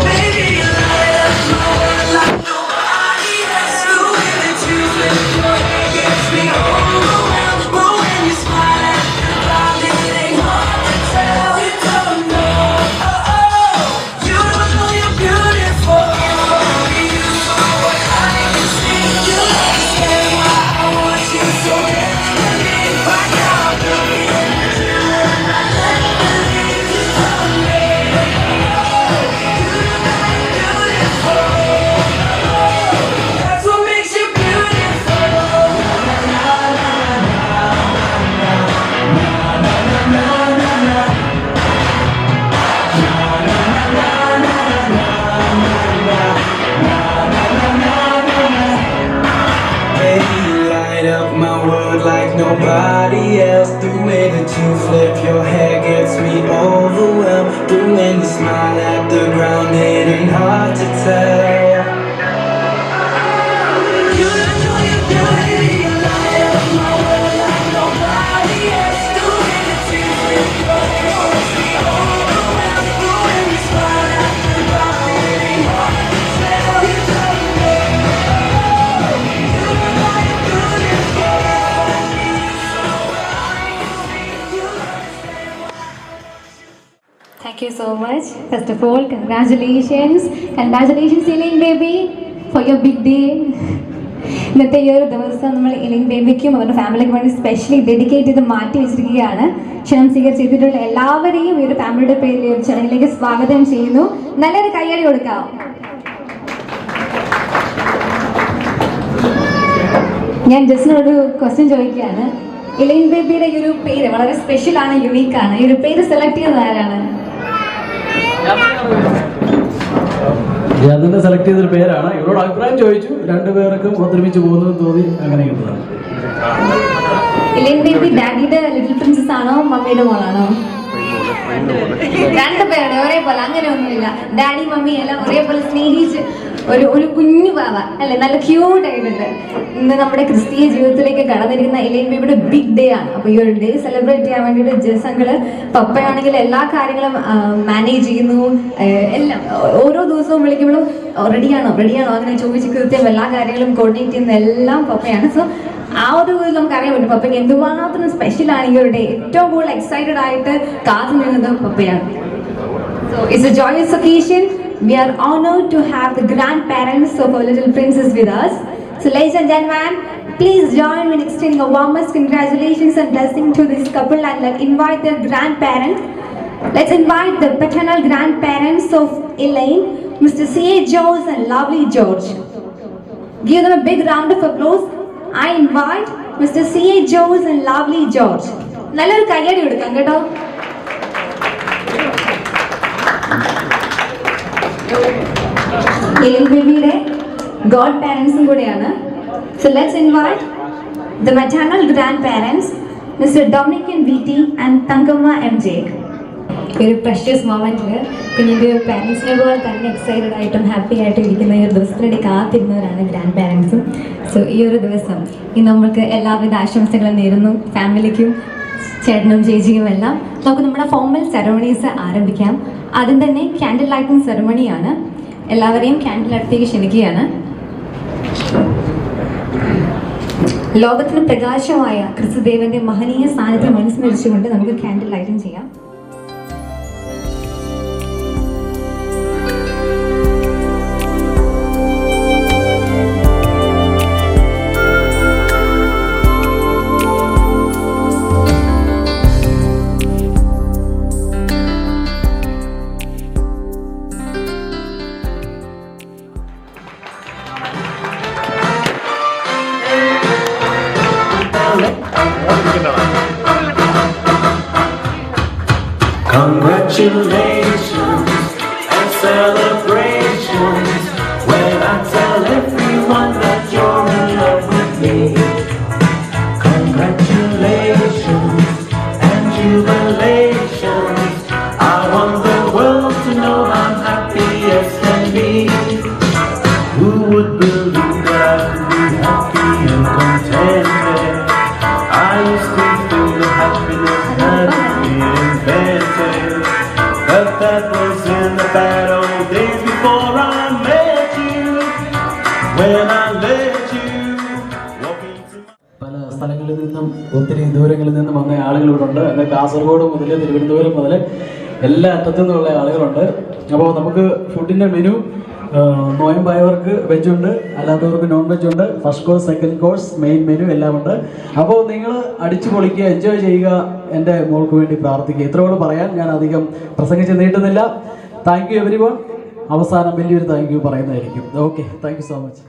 Speaker 8: Baby, you light up my world like nobody else. The way that you flip your hair gets me overwhelmed. But when you smile at the crowd, it ain't hard to tell. You don't know, you don't know you're beautiful. Only you know what I can see. You understand why I want you so desperately. Right now I'm looking at you and I can't believe you don't know. You don't know you're beautiful. That's what makes you beautiful. Baby, you light up my world like nobody else. The way that you flip your hair gets me overwhelmed. But when you smile at the ground, it ain't hard to tell. You don't know you're beauty. You light up my world like nobody else. The way that you flip your hair gets me overwhelmed. But when you smile at the ground, it ain't hard to tell. You don't know, you don't know you're beautiful.
Speaker 7: Thank you so much. First of all, congratulations. Congratulations, Elaine baby, for your big day. ഇന്നത്തെ ഈ ഒരു ദിവസം നമ്മൾ ഇലൈൻ ബേബിക്കും അവരുടെ ഫാമിലിക്കും വേണ്ടി specially dedicate ചെയ്ത് മാറ്റി വെച്ചിരിക്കുകയാണ്. ക്ഷണം സ്വീകരിച്ചിട്ടുള്ള എല്ലാവരെയും ഈ ഒരു ഫാമിലിയുടെ പേരിൽ ഒരു ചടങ്ങിലേക്ക് സ്വാഗതം ചെയ്യുന്നു. നല്ലൊരു കയ്യടി കൊടുക്കാം. ഞാൻ ജസ്റ്റിനോടൊരു ക്വസ്റ്റ്യൻ ചോദിക്കുകയാണ്. ഇലൈൻ ബേബിയുടെ ഈ ഒരു പേര് വളരെ സ്പെഷ്യലാണ്, യുണീക്കാണ്. ഈ ഒരു പേര് സെലക്ട് ചെയ്തത് ആരാണ്?
Speaker 9: ഞാൻ തന്നെ സെലക്ട് ചെയ്തൊരു പേരാണ്. ഇവരോട് അഭിപ്രായം ചോദിച്ചു, രണ്ടുപേർക്കും ഒത്തൊരുമിച്ച് പോകുന്നത് തോന്നി, അങ്ങനെ കിട്ടുന്നതാണ്.
Speaker 7: ഇലൈൻ ബേബി ഡാഡിയുടെ ലിറ്റിൽ പ്രിൻസസ് ആണോ മമ്മിയുടെ മോളാണോ? രണ്ടുപേരുടെ ഒരേപോലെ, അങ്ങനെ ഒന്നുമില്ല. ഡാഡി മമ്മി എല്ലാം ഒരേപോലെ സ്നേഹിച്ച് ഒരു കുഞ്ഞു പാവ അല്ലെ, നല്ല ക്യൂട്ട് ആയിട്ടുണ്ട്. ഇന്ന് നമ്മുടെ ക്രിസ്തീയ ജീവിതത്തിലേക്ക് കടന്നിരിക്കുന്ന ഇലൈൻ ബേബിയുടെ ബിഗ് ഡേ ആണ്. അപ്പോൾ ഈ ഒരു ഡേ സെലിബ്രേറ്റ് ചെയ്യാൻ വേണ്ടിയിട്ട് ജസ് അങ്കിള് പപ്പയാണെങ്കിൽ എല്ലാ കാര്യങ്ങളും മാനേജ് ചെയ്യുന്നു. എല്ലാം ഓരോ ദിവസവും വിളിക്കുമ്പോഴും റെഡിയാണോ അങ്ങനെ ചോദിച്ച് കൃത്യം എല്ലാ കാര്യങ്ങളും കോർഡിനേറ്റ് ചെയ്യുന്ന എല്ലാം പപ്പയാണ്. സോ ആ ഒരു ഇത് നമുക്കറിയാൻ പറ്റും പപ്പയ്ക്ക് എന്തുമാത്രം സ്പെഷ്യലാണ് ഈ ഒരു ഡേ. ഏറ്റവും കൂടുതൽ എക്സൈറ്റഡ് ആയിട്ട് കാത്തു നിന്നത് പപ്പയാണ്. So it's a joyous occasion. We are honored to have the grandparents of our little princess with us. So ladies and gentlemen, please join me in extending a warmest congratulations and blessing to this couple, and let's invite their grandparents. Let's invite the paternal grandparents of Elaine, Mr. C.A. Jones and lovely George. Give them a big round of applause. I invite Mr. C.A. Jones and Lovely George. നല്ലൊരു കയ്യടി കൊടുക്കാം കേട്ടോ. Elin ബേബിയുടെ God പാരൻസും കൂടെയാണ്. So let's invite the maternal grandparents, Mr. Dominic and VT and Tangamma MJ. ഒരു precious മൊമെന്റിൽ കുഞ്ഞിൻ്റെ പാരൻസിനെ പോലെ തന്നെ എക്സൈറ്റഡ് ആയിട്ടും ഹാപ്പി ആയിട്ടും ഇരിക്കുന്ന ഈ ഒരു ദിവസത്തിന് വേണ്ടി കാത്തിരുന്നവരാണ് ഗ്രാൻഡ് പാരൻസും. സോ ഈ ഒരു ദിവസം നമുക്ക് എല്ലാവിധ ആശംസകളും നേരുന്നു, ഫാമിലിക്കും ചേട്ടനും ചേച്ചിയും എല്ലാം. നമുക്ക് നമ്മുടെ ഫോർമൽ സെറമണീസ് ആരംഭിക്കാം. ആദ്യം തന്നെ ക്യാൻഡിൽ ലൈറ്റിംഗ് സെറമണിയാണ്. എല്ലാവരെയും ക്യാൻഡിൽ അടുത്തേക്ക് ക്ഷണിക്കുകയാണ്. ലോകത്തിന് പ്രകാശമായ ക്രിസ്തുദേവന്റെ മഹനീയ സാന്നിധ്യം അനുസ്മരിച്ചുകൊണ്ട് നമുക്ക് ക്യാൻഡിൽ ലൈറ്റിംഗ് ചെയ്യാം.
Speaker 6: Congratulations and celebrations when I tell everyone that you're in love with me. Congratulations and jubilations. I want the world to know I'm happy as can be. Who would believe that I could be happy and contented? I used to feel the happiness had been invented, but that was in the bad old days before I met you. When I let you walk into
Speaker 9: പല സ്ഥലങ്ങളിൽ നിന്നും ഒത്തിരി ദൂരങ്ങളിൽ നിന്നും വന്ന ആളുകൾ ഇവിടെ ഉണ്ട്. എന്നാൽ കാസർഗോഡ് മുതൽ തിരുവനന്തപുരം മുതൽ എല്ലാ അറ്റത്തു നിന്നുള്ള ആളുകളുണ്ട്. അപ്പോൾ നമുക്ക് ഫുഡിൻ്റെ മെനു നോയമ്പായവർക്ക് വെജ് ഉണ്ട്, അല്ലാത്തവർക്ക് നോൺ വെജ് ഉണ്ട്. First course, second course, main menu എല്ലാം ഉണ്ട്. അപ്പോൾ നിങ്ങൾ അടിച്ചു പൊളിക്കുക, എൻജോയ് ചെയ്യുക. എൻ്റെ മോൾക്ക് വേണ്ടി പ്രാർത്ഥിക്കുക. ഇത്രയോട് പറയാൻ ഞാൻ അധികം പ്രസംഗിച്ച് നീട്ടുന്നില്ല. Thank you everyone. അവസാനം വലിയൊരു താങ്ക് യു പറയുന്നതായിരിക്കും. Okay, thank you so much.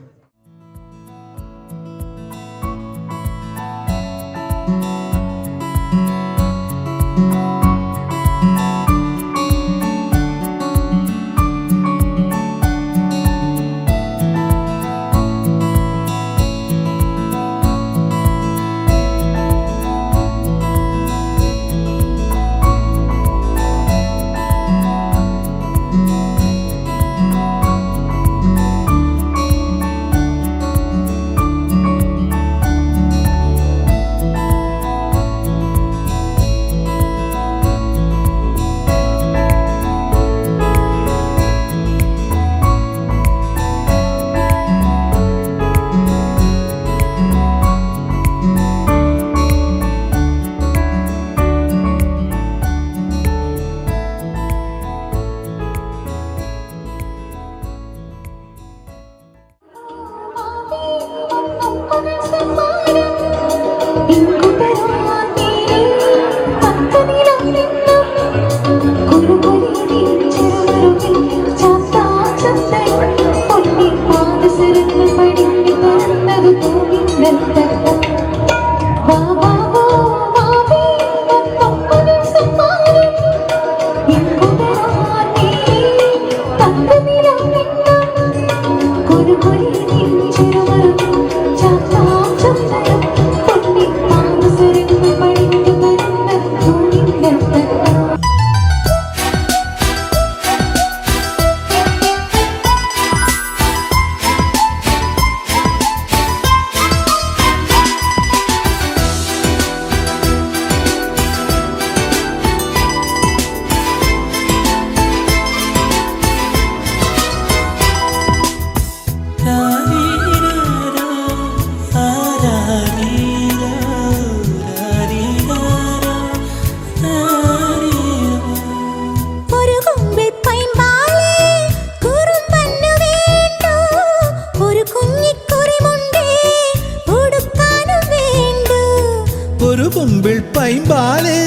Speaker 6: കുമ്പിൾ പൈമ്പാലേ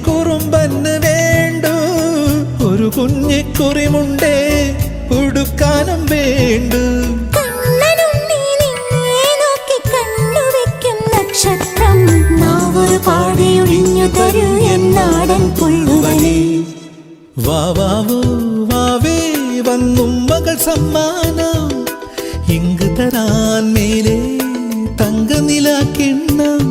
Speaker 6: കുറുമ്പന് വേണ്ടു ഒരു കുഞ്ഞിക്കുറിമുണ്ടേ ഉടുക്കാനും വേണ്ടു
Speaker 8: കണ്ണനുണ്ണി തേനു തരൂ എന്നാടൻ പുള്ളുവനേ.
Speaker 6: വാവാവോ വാവേ വന്നും മകൾ സമ്മാനം ഇങ്ക് തരാൻ മേലെ തങ്കനില കിണ്ണം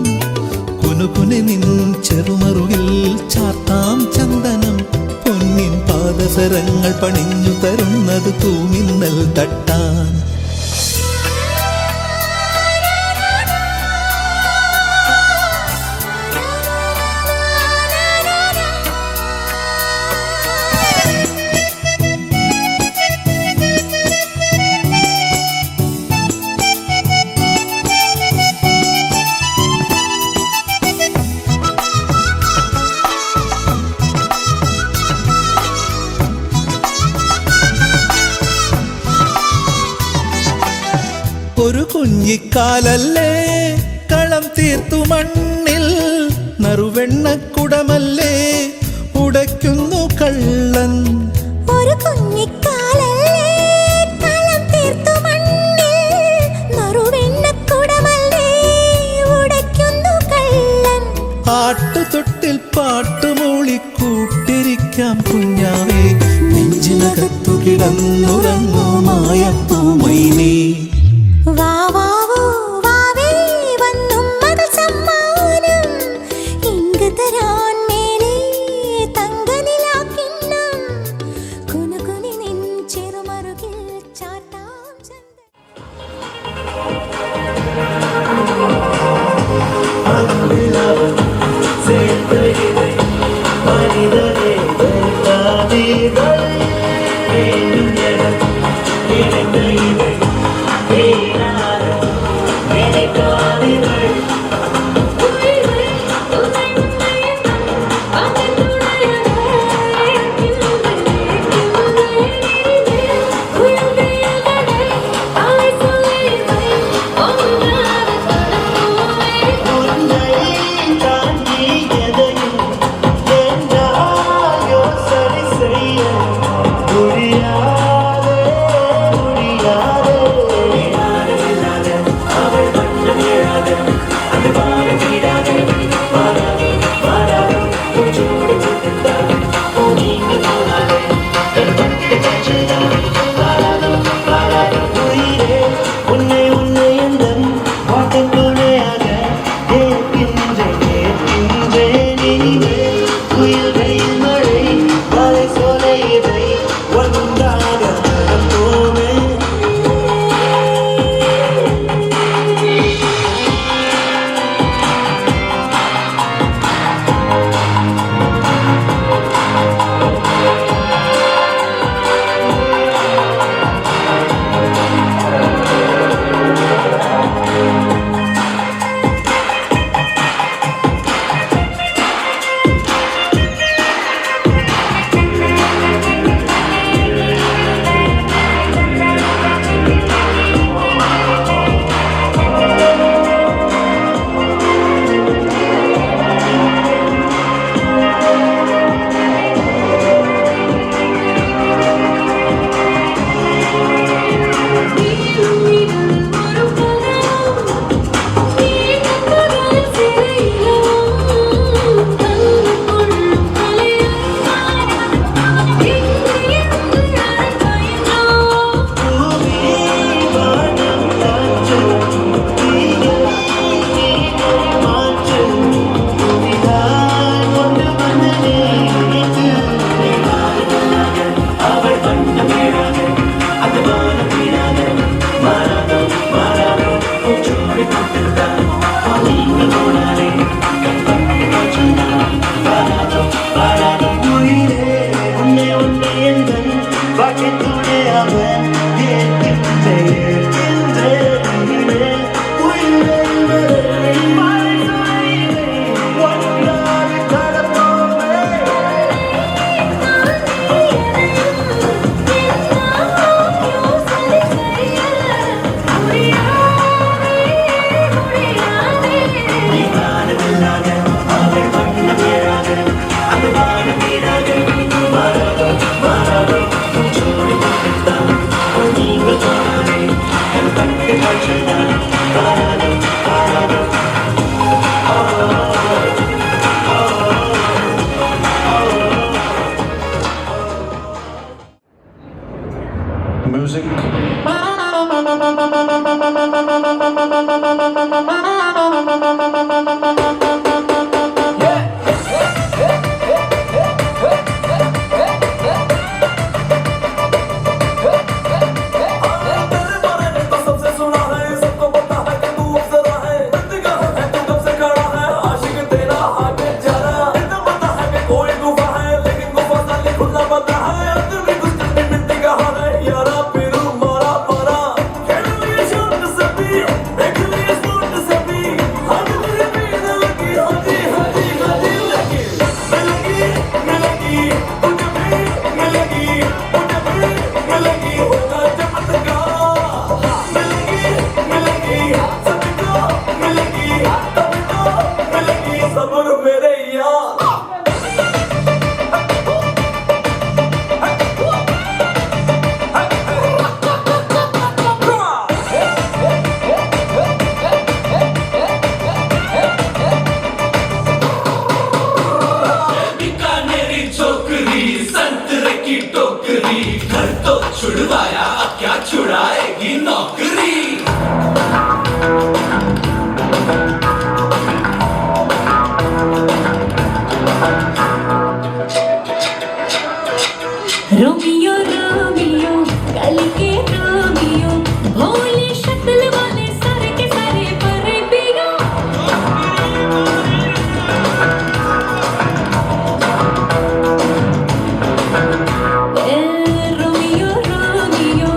Speaker 6: കുനുകുനെ നിൻ ചെറുമറുകിൽ ചാർത്താം ചന്ദനം പൊന്നിൻ പാദസരങ്ങൾ പണിഞ്ഞു തരുന്നത് തൂമിന്നൽ തട്ടാൻ. ഒരു കുഞ്ഞിക്കാലല്ലേ കളം തീർത്തു മണ്ണിൽ നറുവെണ്ണക്കുടമല്ലേ ഉടയ്ക്കുന്നു കള്ളൻ.
Speaker 8: ഒരു കുഞ്ഞിക്കാലല്ലേ കളം തീർത്തു മണ്ണിൽ നറുവെണ്ണക്കുടമല്ലേ ഉടയ്ക്കുന്നു കള്ളൻ.
Speaker 6: ആട്ടുതൊട്ടിൽ പാട്ടുമൂളി കൂട്ടിരിക്കാം കുഞ്ഞാവേ നെഞ്ചിനകത്തു കിടന്നുറങ്ങൂ മായപ്പൂമൈനേ.
Speaker 8: വാവാവോ വാവേ വന്നും മകൾ സമ്മാനം ഇങ്ക് തരാൻ മേലെ തങ്കനിലാക്കിണ്ണം കുനുകുനി നിൻ ചെറുമറുകിൽ ചാർത്താം ചന്ദനം.
Speaker 1: I
Speaker 6: छुड़वाया अब क्या छुड़ाएगी नौकरी
Speaker 1: रोमियो रोमियो कल के रोमियो भोले शक्ल वाले सारे के सारे परे पियो Romeo Romeo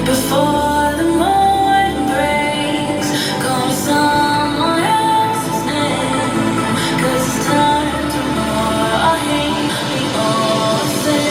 Speaker 1: Before the morning breaks, call me someone else's name. 'Cause it's time tomorrow. I hate we all say.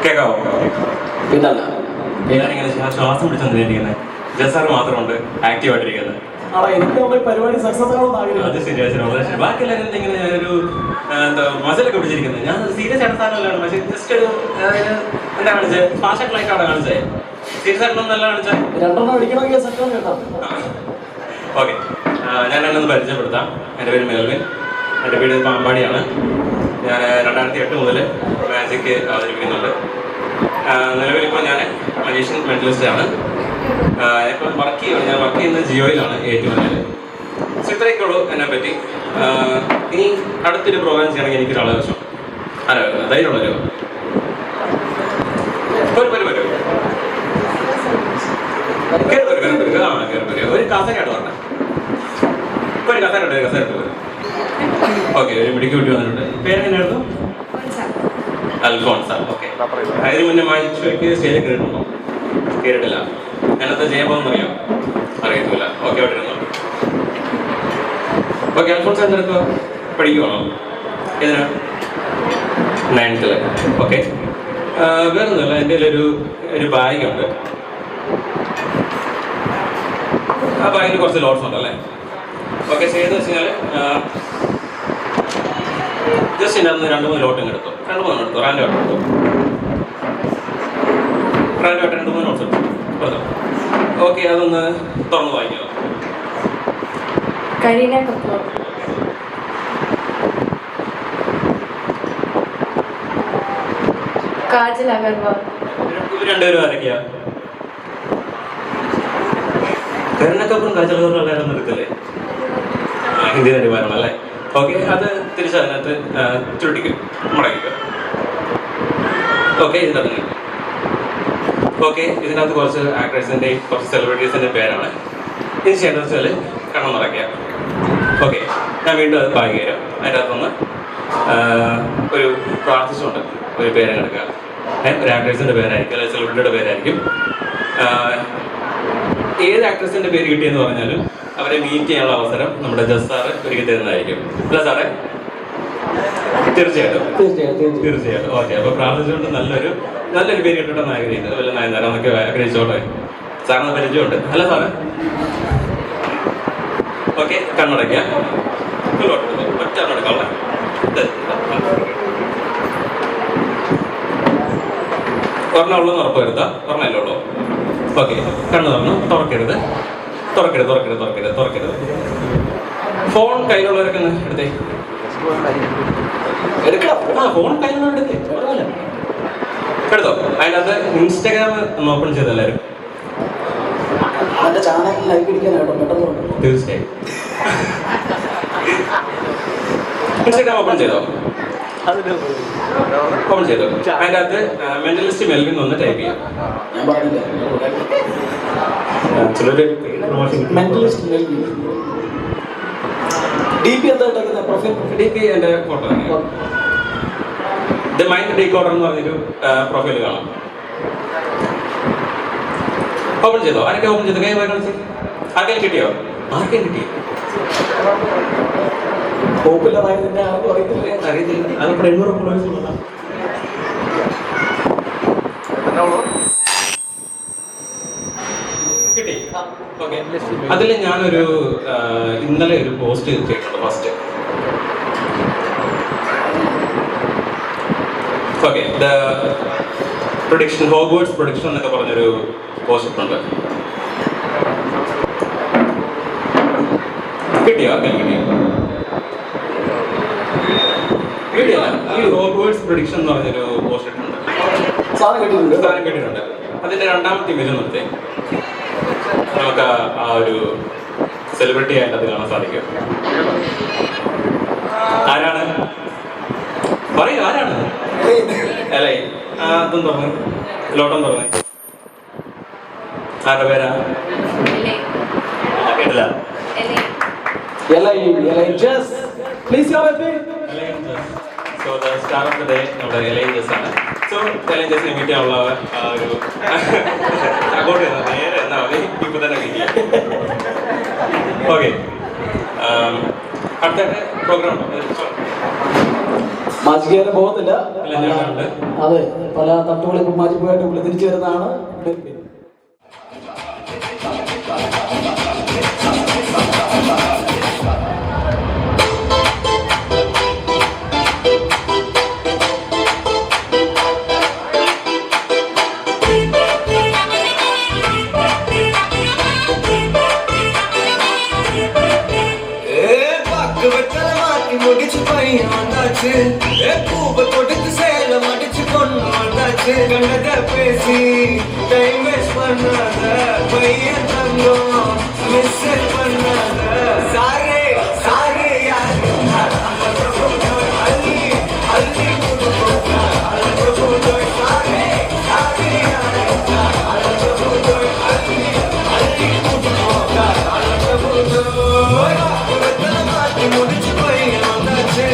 Speaker 2: കേൾക്കാവോ?
Speaker 9: പിന്നല്ല
Speaker 2: ഞാനിങ്ങനെ ശ്വാസം പിടിച്ചോണ്ടിരിക്കുന്നത് ജസാർ മാത്രമുണ്ട് ആക്റ്റീവായിട്ടിരിക്കുന്നത്.
Speaker 9: എനിക്ക് പരിപാടി സക്സസ് ആവുന്ന
Speaker 2: അത് ശരിയാ. ബാക്കി എല്ലാവരും ഇങ്ങനെ ഒരു എന്താ മസിലൊക്കെ പിടിച്ചിരിക്കുന്നത്. ഞാൻ സീരിയസ് എടുത്താലല്ലാണ്, പക്ഷെ ജസ്റ്റ് ഒരു എന്താ കാണിച്ചത്, ഫാഷായിട്ടാണ് കാണിച്ചത്. സീരിയസ് ആയിട്ടൊന്നും നല്ല കാണിച്ചത്.
Speaker 9: രണ്ടെണ്ണം അടിക്കണമെങ്കിൽ സെറ്റാണ് കേട്ടോ.
Speaker 2: ഓക്കെ, ഞാൻ രണ്ടൊന്ന് പരിചയപ്പെടുത്താം. എൻ്റെ പേര് മെൽവിൻ, എൻ്റെ വീട് പാമ്പാടിയാണ്. ഞാൻ 2008 മുതൽ മാജിക് അവതരിപ്പിക്കുന്നുണ്ട്. നിലവിലിപ്പോൾ ഞാൻ മജീഷ്യൻ മെന്റലിസ്റ്റാണ്. ഇപ്പം ഞാൻ വർക്ക് ചെയ്യുന്നത് ജിയോയിലാണ്, ഏറ്റവും നല്ല. സോ ഇത്രയൊക്കെ ഉള്ളൂ എന്നെ പറ്റി. ഇനി അടുത്തൊരു പ്രോഗ്രാം ചെയ്യണമെങ്കിൽ എനിക്കൊരാളെ ആവശ്യം. അല്ല, ധൈര്യമുള്ളൊരു ഒരു കസേരയാണ് പറഞ്ഞത്. ഒരു കസേര ഓക്കെ, ഒരു മിടിക്ക് കുട്ടി വന്നിട്ടുണ്ട്. പേരെങ്ങനെയായിരുന്നു? അൽഫോൺസ. ഓക്കെ, അതിന് മുന്നേ മാജിക് സ്റ്റേജിൽ കയറിയിട്ടുണ്ടോ? കയറിയിട്ടില്ല. ഞാനത് ചെയ്യാൻ അറിയാം? അറിയത്തില്ല. ഓക്കെ, അവിടെ ഇരുന്നു. ഓക്കെ, അൽഫോൺസ എന്തെടുക്കുക? പഠിക്കുവാണോ? ഏതിനാ? 9th. ഓക്കെ, വേറൊന്നുമില്ല. എൻ്റെ ഒരു ബാഗുണ്ട്. ആ ബാഗിൽ കുറച്ച് ലോട്ട്സ് ഉണ്ടല്ലേ? ഓക്കെ, ചെയ്തെന്ന് വെച്ച് കഴിഞ്ഞാൽ ജസ്റ്റ് ഇതിൻ്റെ അന്ന് 2-3 ലോട്ടിങ് എടുത്തു. 2-3 എടുത്തു. റാൻഡ് വാട്ടർ 2-3 നോട്ട്സ് എടുത്തു. ഓക്കെ, അതൊന്ന് തുറന്ന് വായിക്കാം.
Speaker 1: കരീന കപൂർ, കാജൽ അഗർവാൾ.
Speaker 2: രണ്ടുപേരും ആരൊക്കെയാ? കരീന കപൂറും കാജൽ അഗർവാളും എല്ലാവരും എടുക്കല്ലേ? ഹിന്ദി നടിമാരാണ് അല്ലേ? ഓക്കെ, അത് തിരിച്ചതിനകത്ത് ചുരുട്ടിക്കും, മുടങ്ങിക്കും. ഓക്കെ, ഇതിനകത്ത് ഓക്കെ, ഇതിനകത്ത് കുറച്ച് ആക്ടേഴ്സിൻ്റെയും കുറച്ച് സെലിബ്രിറ്റീസിൻ്റെയും പേരാണ്. ഇത് ചെയ്യേണ്ടത് വെച്ചാൽ കണ്ണം നിറയ്ക്കുക. ഓക്കെ, ഞാൻ വീണ്ടും അത് ബാഗ് തരാം. അതിൻ്റെ അകത്തുനിന്ന് ഒരു പ്രാർത്ഥിച്ചുകൊണ്ട് ഒരു പേരെടുക്കുക. ഒരു ആക്ട്രസിൻ്റെ പേരായിരിക്കും, അല്ലെങ്കിൽ സെലിബ്രിറ്റിയുടെ പേരായിരിക്കും. ഏത് ആക്ട്രസിൻ്റെ പേര് കിട്ടിയെന്ന് പറഞ്ഞാലും അവരെ മീറ്റ് ചെയ്യാനുള്ള അവസരം നമ്മുടെ ജസ് സാറ് ഒരുക്കി തരുന്നതായിരിക്കും. അല്ല സാറേ? തീർച്ചയായിട്ടും. ഓക്കെ, അപ്പോൾ പ്രാർത്ഥിച്ചുകൊണ്ട് നല്ലൊരു പേര് കിട്ടണമെന്ന് ആഗ്രഹിക്കുന്നത് വല്ല നയൻതാര എന്നൊക്കെ ആഗ്രഹിച്ചോട്ടെ. സാറിന് പരിചയമുണ്ട് അല്ല സാറേ? ഓക്കെ, കണ്ണടയ്ക്കുക. ഒറ്റ കണ്ണെടുക്കാം.
Speaker 10: ഒരെണ്ണമുള്ളൂ ഉറപ്പ് വരുത്താം. ഒരെണ്ണമല്ലേ ഉള്ളൂ. ഓക്കെ, കണ്ണു തുറന്നു. തുറക്കരുത്, തുറക്കരുത്, തുറക്കരുത്, തുറക്കരുത്, തുറക്കരുത്. ഫോൺ കയ്യിലുള്ളവരൊക്കെ ഒന്ന് എടുത്തേ. എടുക്കണം. ഫോൺ കയ്യിലുള്ള എടുത്തേ. എടുത്തോ. അതിനകത്ത് ഇൻസ്റ്റാഗ്രാം ഒന്ന് ഓപ്പൺ ചെയ്ത് എല്ലാവരും. തീർച്ചയായും ഇൻസ്റ്റാഗ്രാം ഓപ്പൺ ചെയ്തോ? ഓപ്പൺ ചെയ്തോ? അതിൻ്റെ അകത്ത് മെന്റലിസ്റ്റ് മെൽവിൻ ഒന്ന് ടൈപ്പ് ചെയ്യാം. ചിലര് DP എൻ്റെ ഫോട്ടോ ദ മൈൻഡ് ഡീകോഡർ എന്ന് പറഞ്ഞൊരു പ്രൊഫൈൽ കാണാം. ഓപ്പൺ ചെയ്തോ? ആരൊക്കെ ഓപ്പൺ ചെയ്തു? കൈ പോയി കളിച്ച്. ആർക്കെങ്കിലും കിട്ടിയോ? ആർക്കും കിട്ടി? അറിയത്തില്ല. അത് 700 ഫോളോവേഴ്സ് ഉള്ളതാണ്. കിട്ടി? ഓക്കെ. അതിൽ ഞാനൊരു ഇന്നലെ ഒരു പോസ്റ്റ് ചെയ്തിട്ടുണ്ട്. First okay, the production, Hogwarts production എന്നൊക്കെ പറഞ്ഞൊരു പോസ്റ്റ് ഉണ്ട്. കിട്ടിയോ? കിട്ടിയോ? കിട്ടിയല്ല. ഈ ഹോഗ്വാർട്സ് പ്രൊഡിക്ഷൻ എന്ന് പറഞ്ഞൊരു പോസ്റ്റ് ഇട്ടുണ്ട്. സാധനം കിട്ടിയിട്ടുണ്ട്. അതിന്റെ രണ്ടാമത്തെ ഇമേജ് നിർത്തി നമുക്ക് ആ ഒരു സെലിബ്രിറ്റി ആയിട്ട് അത് കാണാൻ സാധിക്കും. ആരാണ്? പറയൂ, ആരാണ്? അല്ലേ? അതും തുറന്ന് ലോട്ടം തുറന്ന്. ആരുടെ പേരാ? കേട്ടില്ല. So the star of the day നമ്മുടെ എലൈൻജസ് ആണ്. സോ എലൈൻജസിനെ മീറ്റ് ചെയ്യാനുള്ള ഒരു അങ്ങോട്ട് നേരെ എന്നാ മതി, ഇപ്പൊ തന്നെ മീറ്റ് ചെയ്യാം. ഓക്കെ, അടുത്ത പ്രോഗ്രാം
Speaker 9: മാജിക്കാരെ പോകത്തില്ല. അതെ, പല തട്ടുകളിൽ മാജിക്കുമായിട്ട് പുള്ളി തിരിച്ചു വരുന്നതാണ്.
Speaker 8: பேசி டைம் வேஸ்ட் பண்ணாத பையன் தங்கம் மிஸ் பண்ணாத சாரே சாரே யாரு அள்ளி அள்ளி முடிச்சு பையன் வந்தாச்சு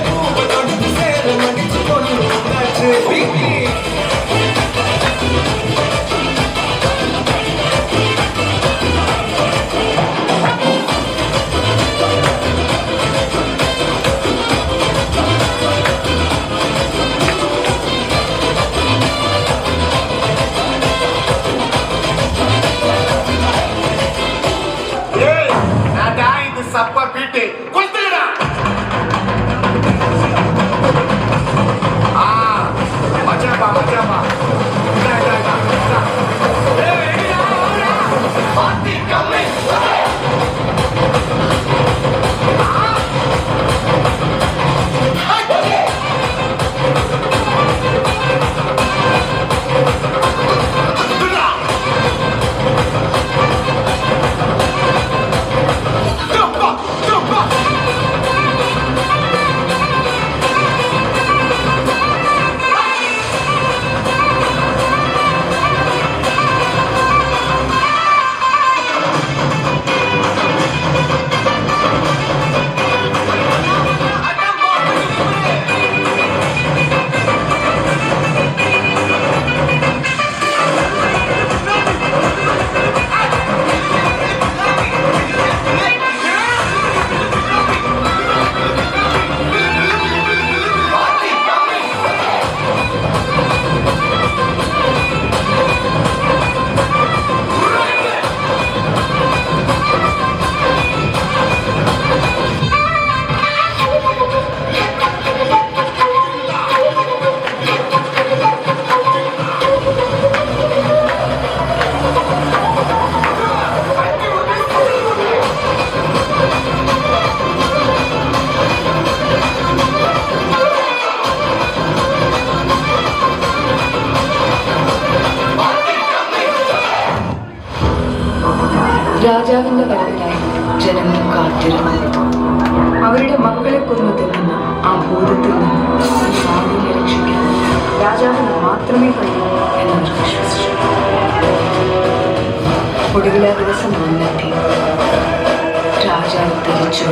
Speaker 8: பூவை தொடுத்து சேர மடிச்சு பொண்ணு வந்தாச்சு. சப்பா பீட்டு கொளுத்துடா. மச்சான்
Speaker 11: രാജാവിന്റെ വരവിനായി ജനങ്ങൾ കാത്തിരുന്നു. അവരുടെ മക്കളെ കൊന്നു തിന്നുന്ന ആ ഭൂതത്തിൽ നിന്ന് നാടിനെ രക്ഷിക്കാൻ രാജാവിന് മാത്രമേ കഴിയൂ എന്നവർ വിശ്വസിച്ചു. ഒടുവിലെ ദിവസം മുന്നെത്തി. രാജാവ് തിരിച്ചു.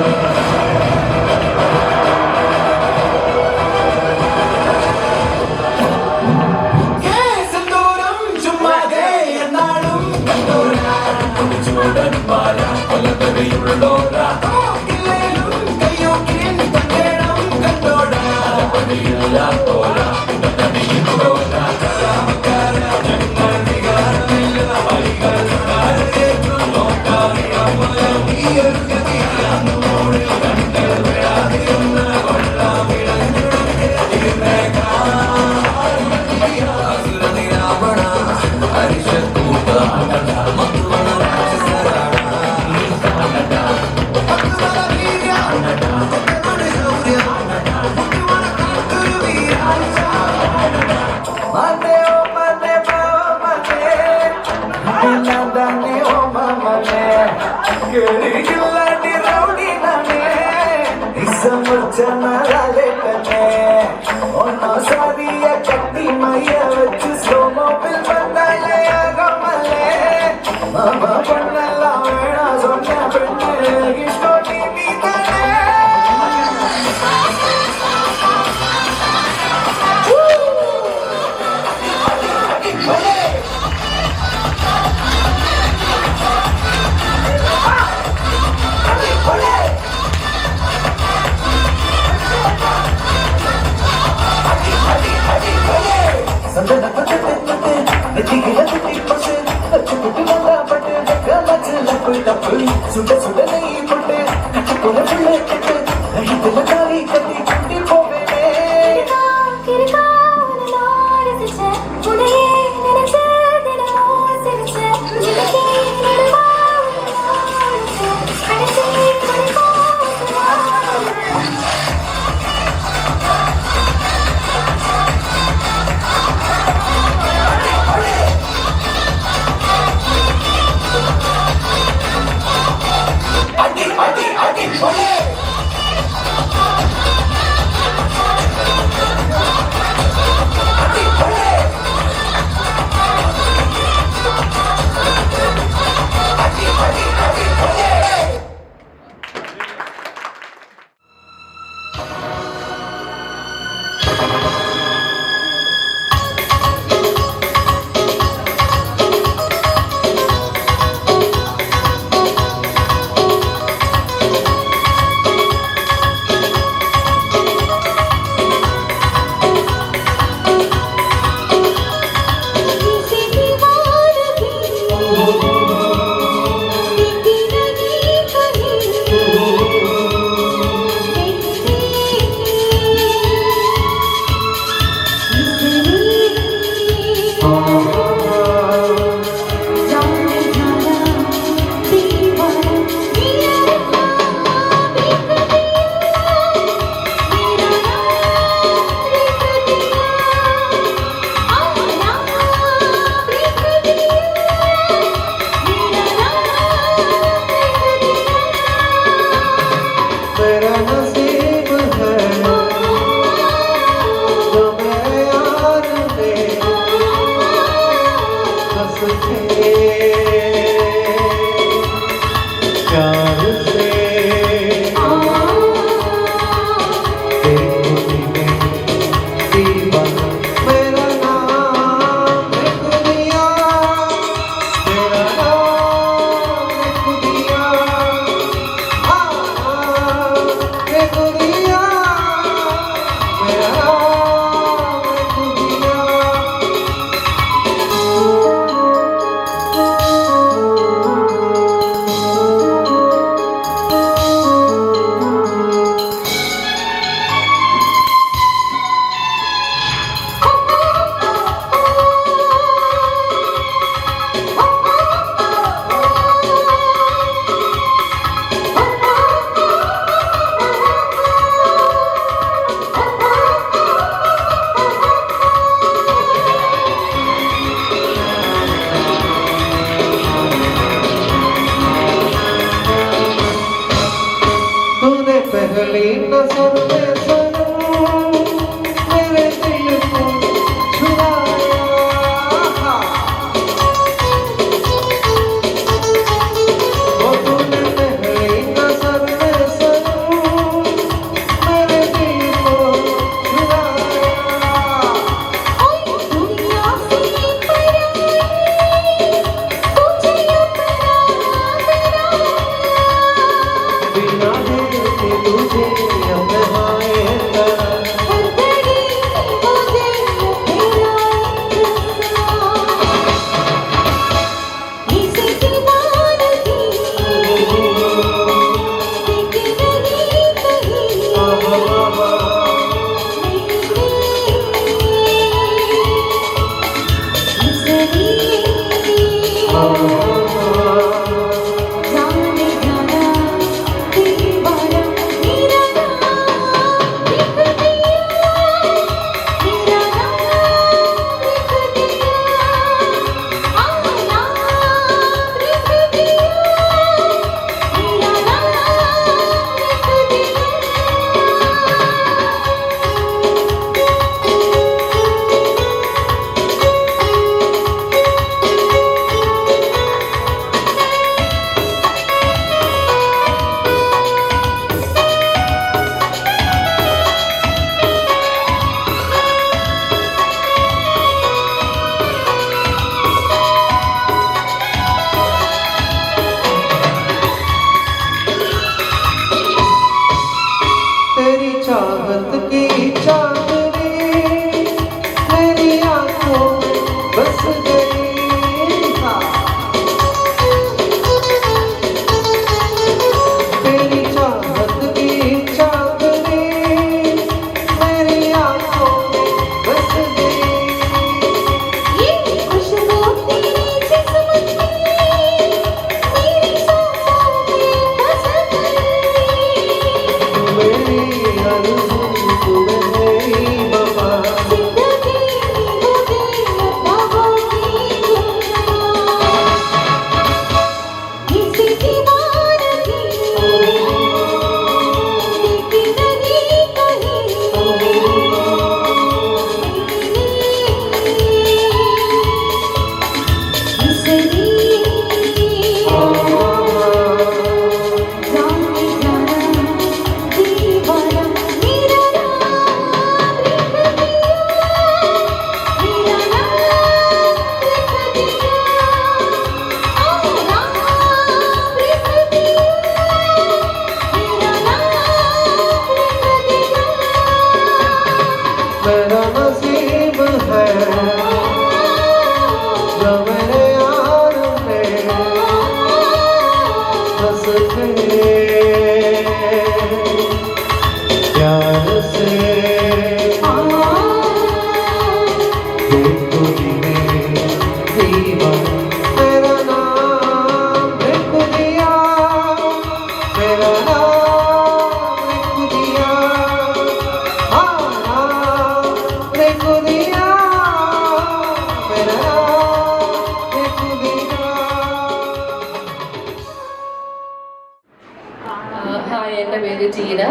Speaker 12: ഹായ്, എൻ്റെ പേര് ടീന.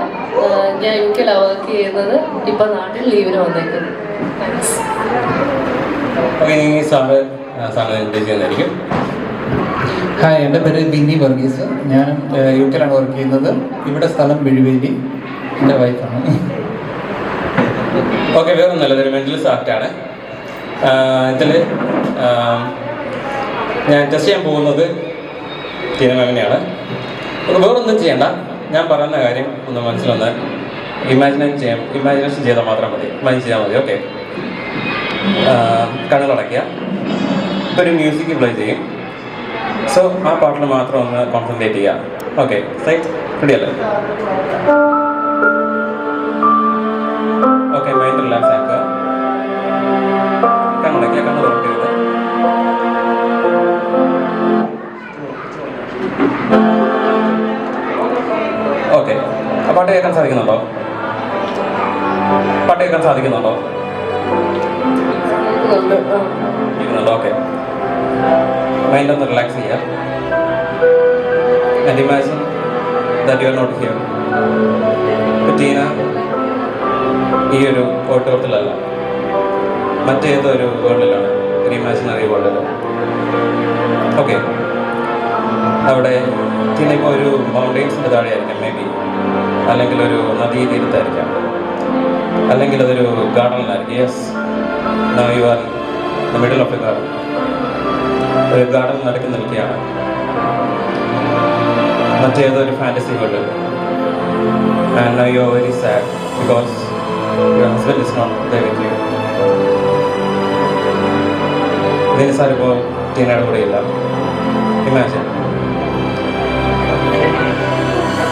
Speaker 12: ഞാൻ യുകെയിലാണ് വർക്ക് ചെയ്യുന്നത്. ഇപ്പം നാട്ടിൽ ലീവിന് വന്നേക്കുന്നു. താങ്ക്സ്.
Speaker 13: ഹായ്, എൻ്റെ പേര് ബിന്നി വർഗീസ്. ഞാൻ യുകെയിലാണ് വർക്ക് ചെയ്യുന്നത്. ഇവിടെ സ്ഥലം വെഴുവേലി. എൻ്റെ വൈഫാണ്.
Speaker 10: ഓക്കെ, വേറൊന്നുമല്ല, ഇതൊരു മെൻ്റലിസ്റ്റ് ആക്റ്റാണ്. ഇതിൽ ഞാൻ ടെസ്റ്റ് ചെയ്യാൻ പോകുന്നത് ടീന മാമിനെയാണ്. അപ്പോൾ വേറൊന്നും ചെയ്യണ്ട, ഞാൻ പറയുന്ന കാര്യം ഒന്ന് മനസ്സിലൊന്ന് ഇമാജിനേഷൻ ചെയ്താൽ മാത്രം മതി. ഇമാജിൻ ചെയ്താൽ മതി. ഓക്കെ, കണ്ണുകളടയ്ക്കുക. ഇപ്പോൾ ഒരു മ്യൂസിക് പ്ലേ ചെയ്യും. സോ ആ പാട്ടിൽ മാത്രം ഒന്ന് കോൺസെൻട്രേറ്റ് ചെയ്യുക. ഓക്കെ, സൈറ്റ് റെഡി അല്ലേ? ഓക്കെ, മൈൻഡ് റിലാക്സ് ആക്കുക. കണ്ണടയ്ക്കുക, കണ്ണ് തുറക്കരുത്. ഓക്കെ, ആ പാട്ട് കേൾക്കാൻ സാധിക്കുന്നുണ്ടോ? പാട്ട് കേൾക്കാൻ സാധിക്കുന്നുണ്ടോ? ഓക്കെ, മൈൻഡ് ഒന്ന് റിലാക്സ് ചെയ്യുക. And imagine that you are not here. ടീന ഈ ഒരു ഓട്ടോത്തിലല്ല, മറ്റേതൊരു വേൾഡിലാണ്, ഒരു ഇമാജിനറി വേൾഡിൽ. ഓക്കെ, അവിടെ ടീന ഇപ്പോൾ ഒരു മൗണ്ടെയിൻസിൻ്റെ താഴെയായിരിക്കാം, മേ ബി, അല്ലെങ്കിൽ ഒരു നദീ തീരത്തായിരിക്കാം, അല്ലെങ്കിൽ അതൊരു ഗാർഡനിലായിരിക്കും. Yes, now you are the middle of a garden. ഒരു ഗാർഡൻ നടക്കി നിൽക്കുകയാണ്, മറ്റേതൊരു ഫാൻറ്റസി വേൾഡിൽ. And now you are very sad because your husband is not there with you. ഇതിന് സാർ ഇപ്പോൾ ടീനയുടെ കൂടെ ഇല്ല. ഇമാജിൻ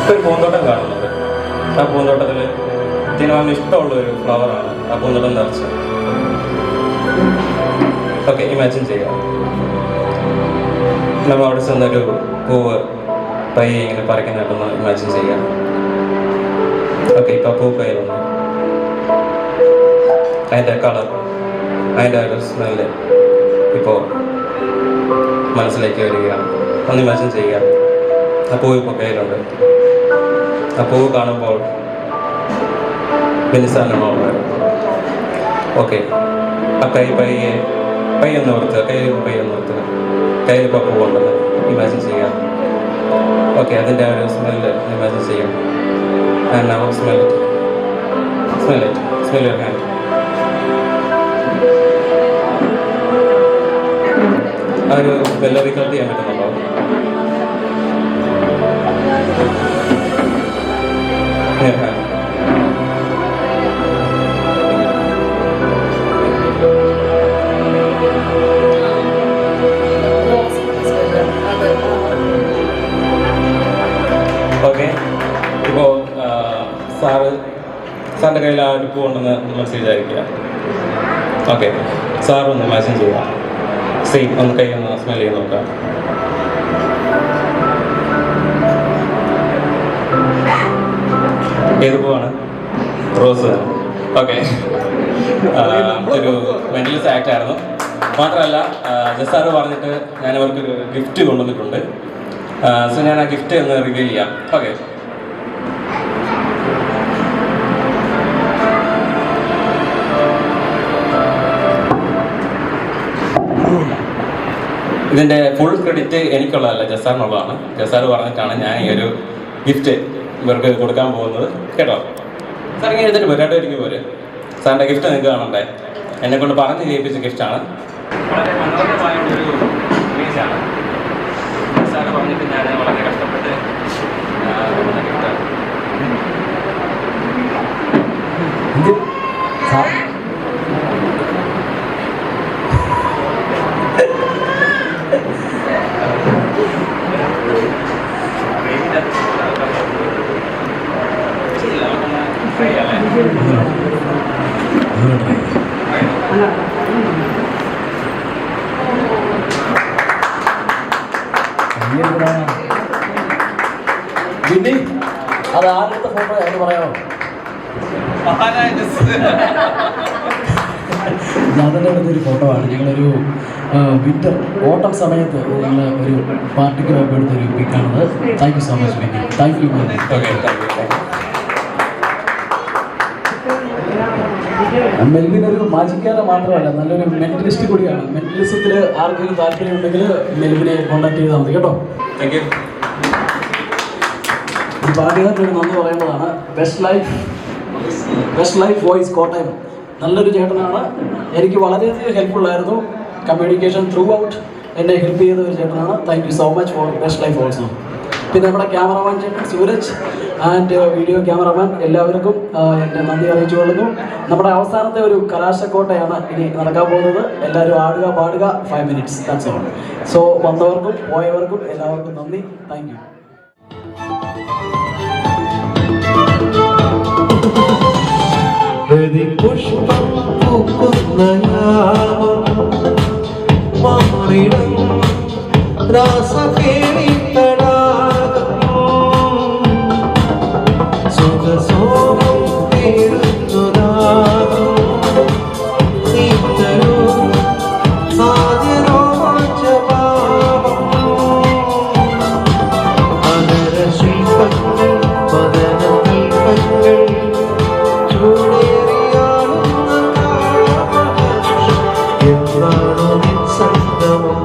Speaker 10: ഒരു പൂന്തോട്ടം കാണുന്നുണ്ട്. ആ പൂന്തോട്ടത്തിൽ ടീനമാമിന് ഇഷ്ടമുള്ള ഒരു ഫ്ലവറാണ് ആ പൂന്തോട്ടം നിറച്ച്. ഓക്കെ, ഇമാജിൻ ചെയ്യുക. നമ്മൾ അവിടെ ചെന്നൊരു പൂവ് പയ്യെ ഇങ്ങനെ പറിക്കുന്നുണ്ടെന്ന് ഇമാജിൻ ചെയ്യാം. ഓക്കെ, ഇപ്പോൾ പൂ കയ്യിലുണ്ട്. അതിൻ്റെ കളർ, അതിൻ്റെ ഒരു സ്മെല്ല് ഇപ്പോൾ മനസ്സിലേക്ക് വരികയാണ്. ഒന്ന് ഇമാജിൻ ചെയ്യുക, ആ പൂവ് ഇപ്പോൾ കയ്യിലുണ്ട്. ആ പൂവ് കാണുമ്പോൾ ബിനിസാനമാണ്. ഓക്കെ, ആ കൈ പയ്യൊന്ന് ഓർത്തുക, പയ്യൊന്ന് ഓർത്തുക. കയ്യിൽ ഇപ്പോൾ പൂവുണ്ടെന്ന് ഇമാജിൻ ചെയ്യുക. ഓക്കെ, അതിൻ്റെ ആ ഒരു സ്മെല്ല് ഇമാജിൻ ചെയ്യാം. And now smell your hand. ആ ഒരു വെല്ല റീകൾട്ട് ചെയ്യാൻ പറ്റുന്നുണ്ടോ? ഓക്കെ, ഇപ്പോൾ സാറിൻ്റെ കയ്യിൽ ആ ഒരു പൂ ഉണ്ടെന്ന് മനസ്സിൽ വിചാരിക്കുക. ഓക്കെ, സാർ ഒന്ന് ഇമാജിൻ ചെയ്യുക. സെയിം ഒന്ന് കൈ ഒന്ന് സ്മെൽ ചെയ്ത് നോക്കാം. ഏത് പൂവാണ്? റോസ്. ഓക്കെ, ഒരു മെന്റലിസ്റ്റ് ആക്ട് ആയിരുന്നു. മാത്രമല്ല ജസാറ് പറഞ്ഞിട്ട് ഞാൻ അവർക്ക് ഗിഫ്റ്റ് കൊണ്ടുവന്നിട്ടുണ്ട്. സോ ഞാൻ ആ ഗിഫ്റ്റ് ഒന്ന് റിവീൽ ചെയ്യാം. ഓക്കെ, ഇതിൻ്റെ ഫുൾ ക്രെഡിറ്റ് എനിക്കുള്ളതല്ല, ജസാറിനുള്ളതാണ്. ജസാർ പറഞ്ഞിട്ടാണ് ഞാൻ ഈ ഒരു ഗിഫ്റ്റ് ഇവർക്ക് കൊടുക്കാൻ പോകുന്നത്. കേട്ടോ, സാർ ഇങ്ങനെ എഴുതിട്ട് പോരും, രണ്ടുപേർക്ക് പോരും. സാറിൻ്റെ ഗിഫ്റ്റ് നിങ്ങൾക്ക് കാണണ്ടേ? എന്നെ കൊണ്ട് പറഞ്ഞ് ചെയ്യിപ്പിച്ച ഗിഫ്റ്റാണ്. വളരെ മനോഹരമായ ഒരു ഇമേജാണ്. ജസാർ പറഞ്ഞിട്ട് ഞാൻ വളരെ കഷ്ടപ്പെട്ട് ഗിഫ്റ്റാണ്.
Speaker 9: പിന്നെ അത് ആദ്യത്തെ ഫോട്ടോ എന്ന് പറയാമോ? അതിൻ്റെ അടുത്തൊരു ഫോട്ടോ ആണ്. ഞങ്ങളൊരു വിന്റർ ഓട്ടം സമയത്ത് ഞങ്ങൾ ഒരു പാർട്ടിക്ക് പോയപ്പോൾ എടുത്തൊരു പിക്കാണത്. Thank you so much Binny. Thank you. Melvin ഒരു മാജിക്കാരൻ മാത്രമല്ല, നല്ലൊരു മെന്റലിസ്റ്റ് കൂടിയാണ്. മെന്റലിസത്തിൽ ആർക്കെങ്കിലും താല്പര്യമുണ്ടെങ്കിൽ മെൽവിനെ കോൺടാക്ട് ചെയ്താൽ മതി കേട്ടോ.
Speaker 10: Thank you.
Speaker 9: ഈ പാട്ടുകാരനൊരു നന്ദി പറയേണ്ടതാണ്. Best life voice Kottayam. നല്ലൊരു ചേട്ടനാണ്. എനിക്ക് വളരെയധികം ഹെൽപ്ഫുള്ളായിരുന്നു. കമ്മ്യൂണിക്കേഷൻ ത്രൂ ഔട്ട് എന്നെ ഹെൽപ്പ് ചെയ്ത ഒരു ചേട്ടനാണ്. Thank you so much for best life also. പിന്നെ നമ്മുടെ ക്യാമറമാൻ ചേട്ടൻ സൂരജ് ആൻഡ് വീഡിയോ ക്യാമറമാൻ എല്ലാവർക്കും എൻ്റെ നന്ദി അറിയിച്ചു കൊള്ളുന്നു. നമ്മുടെ അവസാനത്തെ ഒരു കലാശക്കോട്ടയാണ് ഇനി നടക്കാൻ പോകുന്നത്. എല്ലാവരും ആടുക പാടുക 5 minutes, ദാറ്റ്സ് ഓൾ. സോ വന്നവർക്കും പോയവർക്കും എല്ലാവർക്കും നന്ദി. Thank you.
Speaker 6: പുഷ്പം പൂക്കുന്ന മാറിടം രാസകേളിത്തടാകം സുഖസോമം തേടുന്നതാകും നീത്തരൂ ആദിരോമാഞ്ചഭാവം അതര ശില്പങ്ങൾ പതന ദീപങ്ങൾ ചൂടേറിയാടുന്ന കാലം എന്താണോ നിൻ സംഗമം.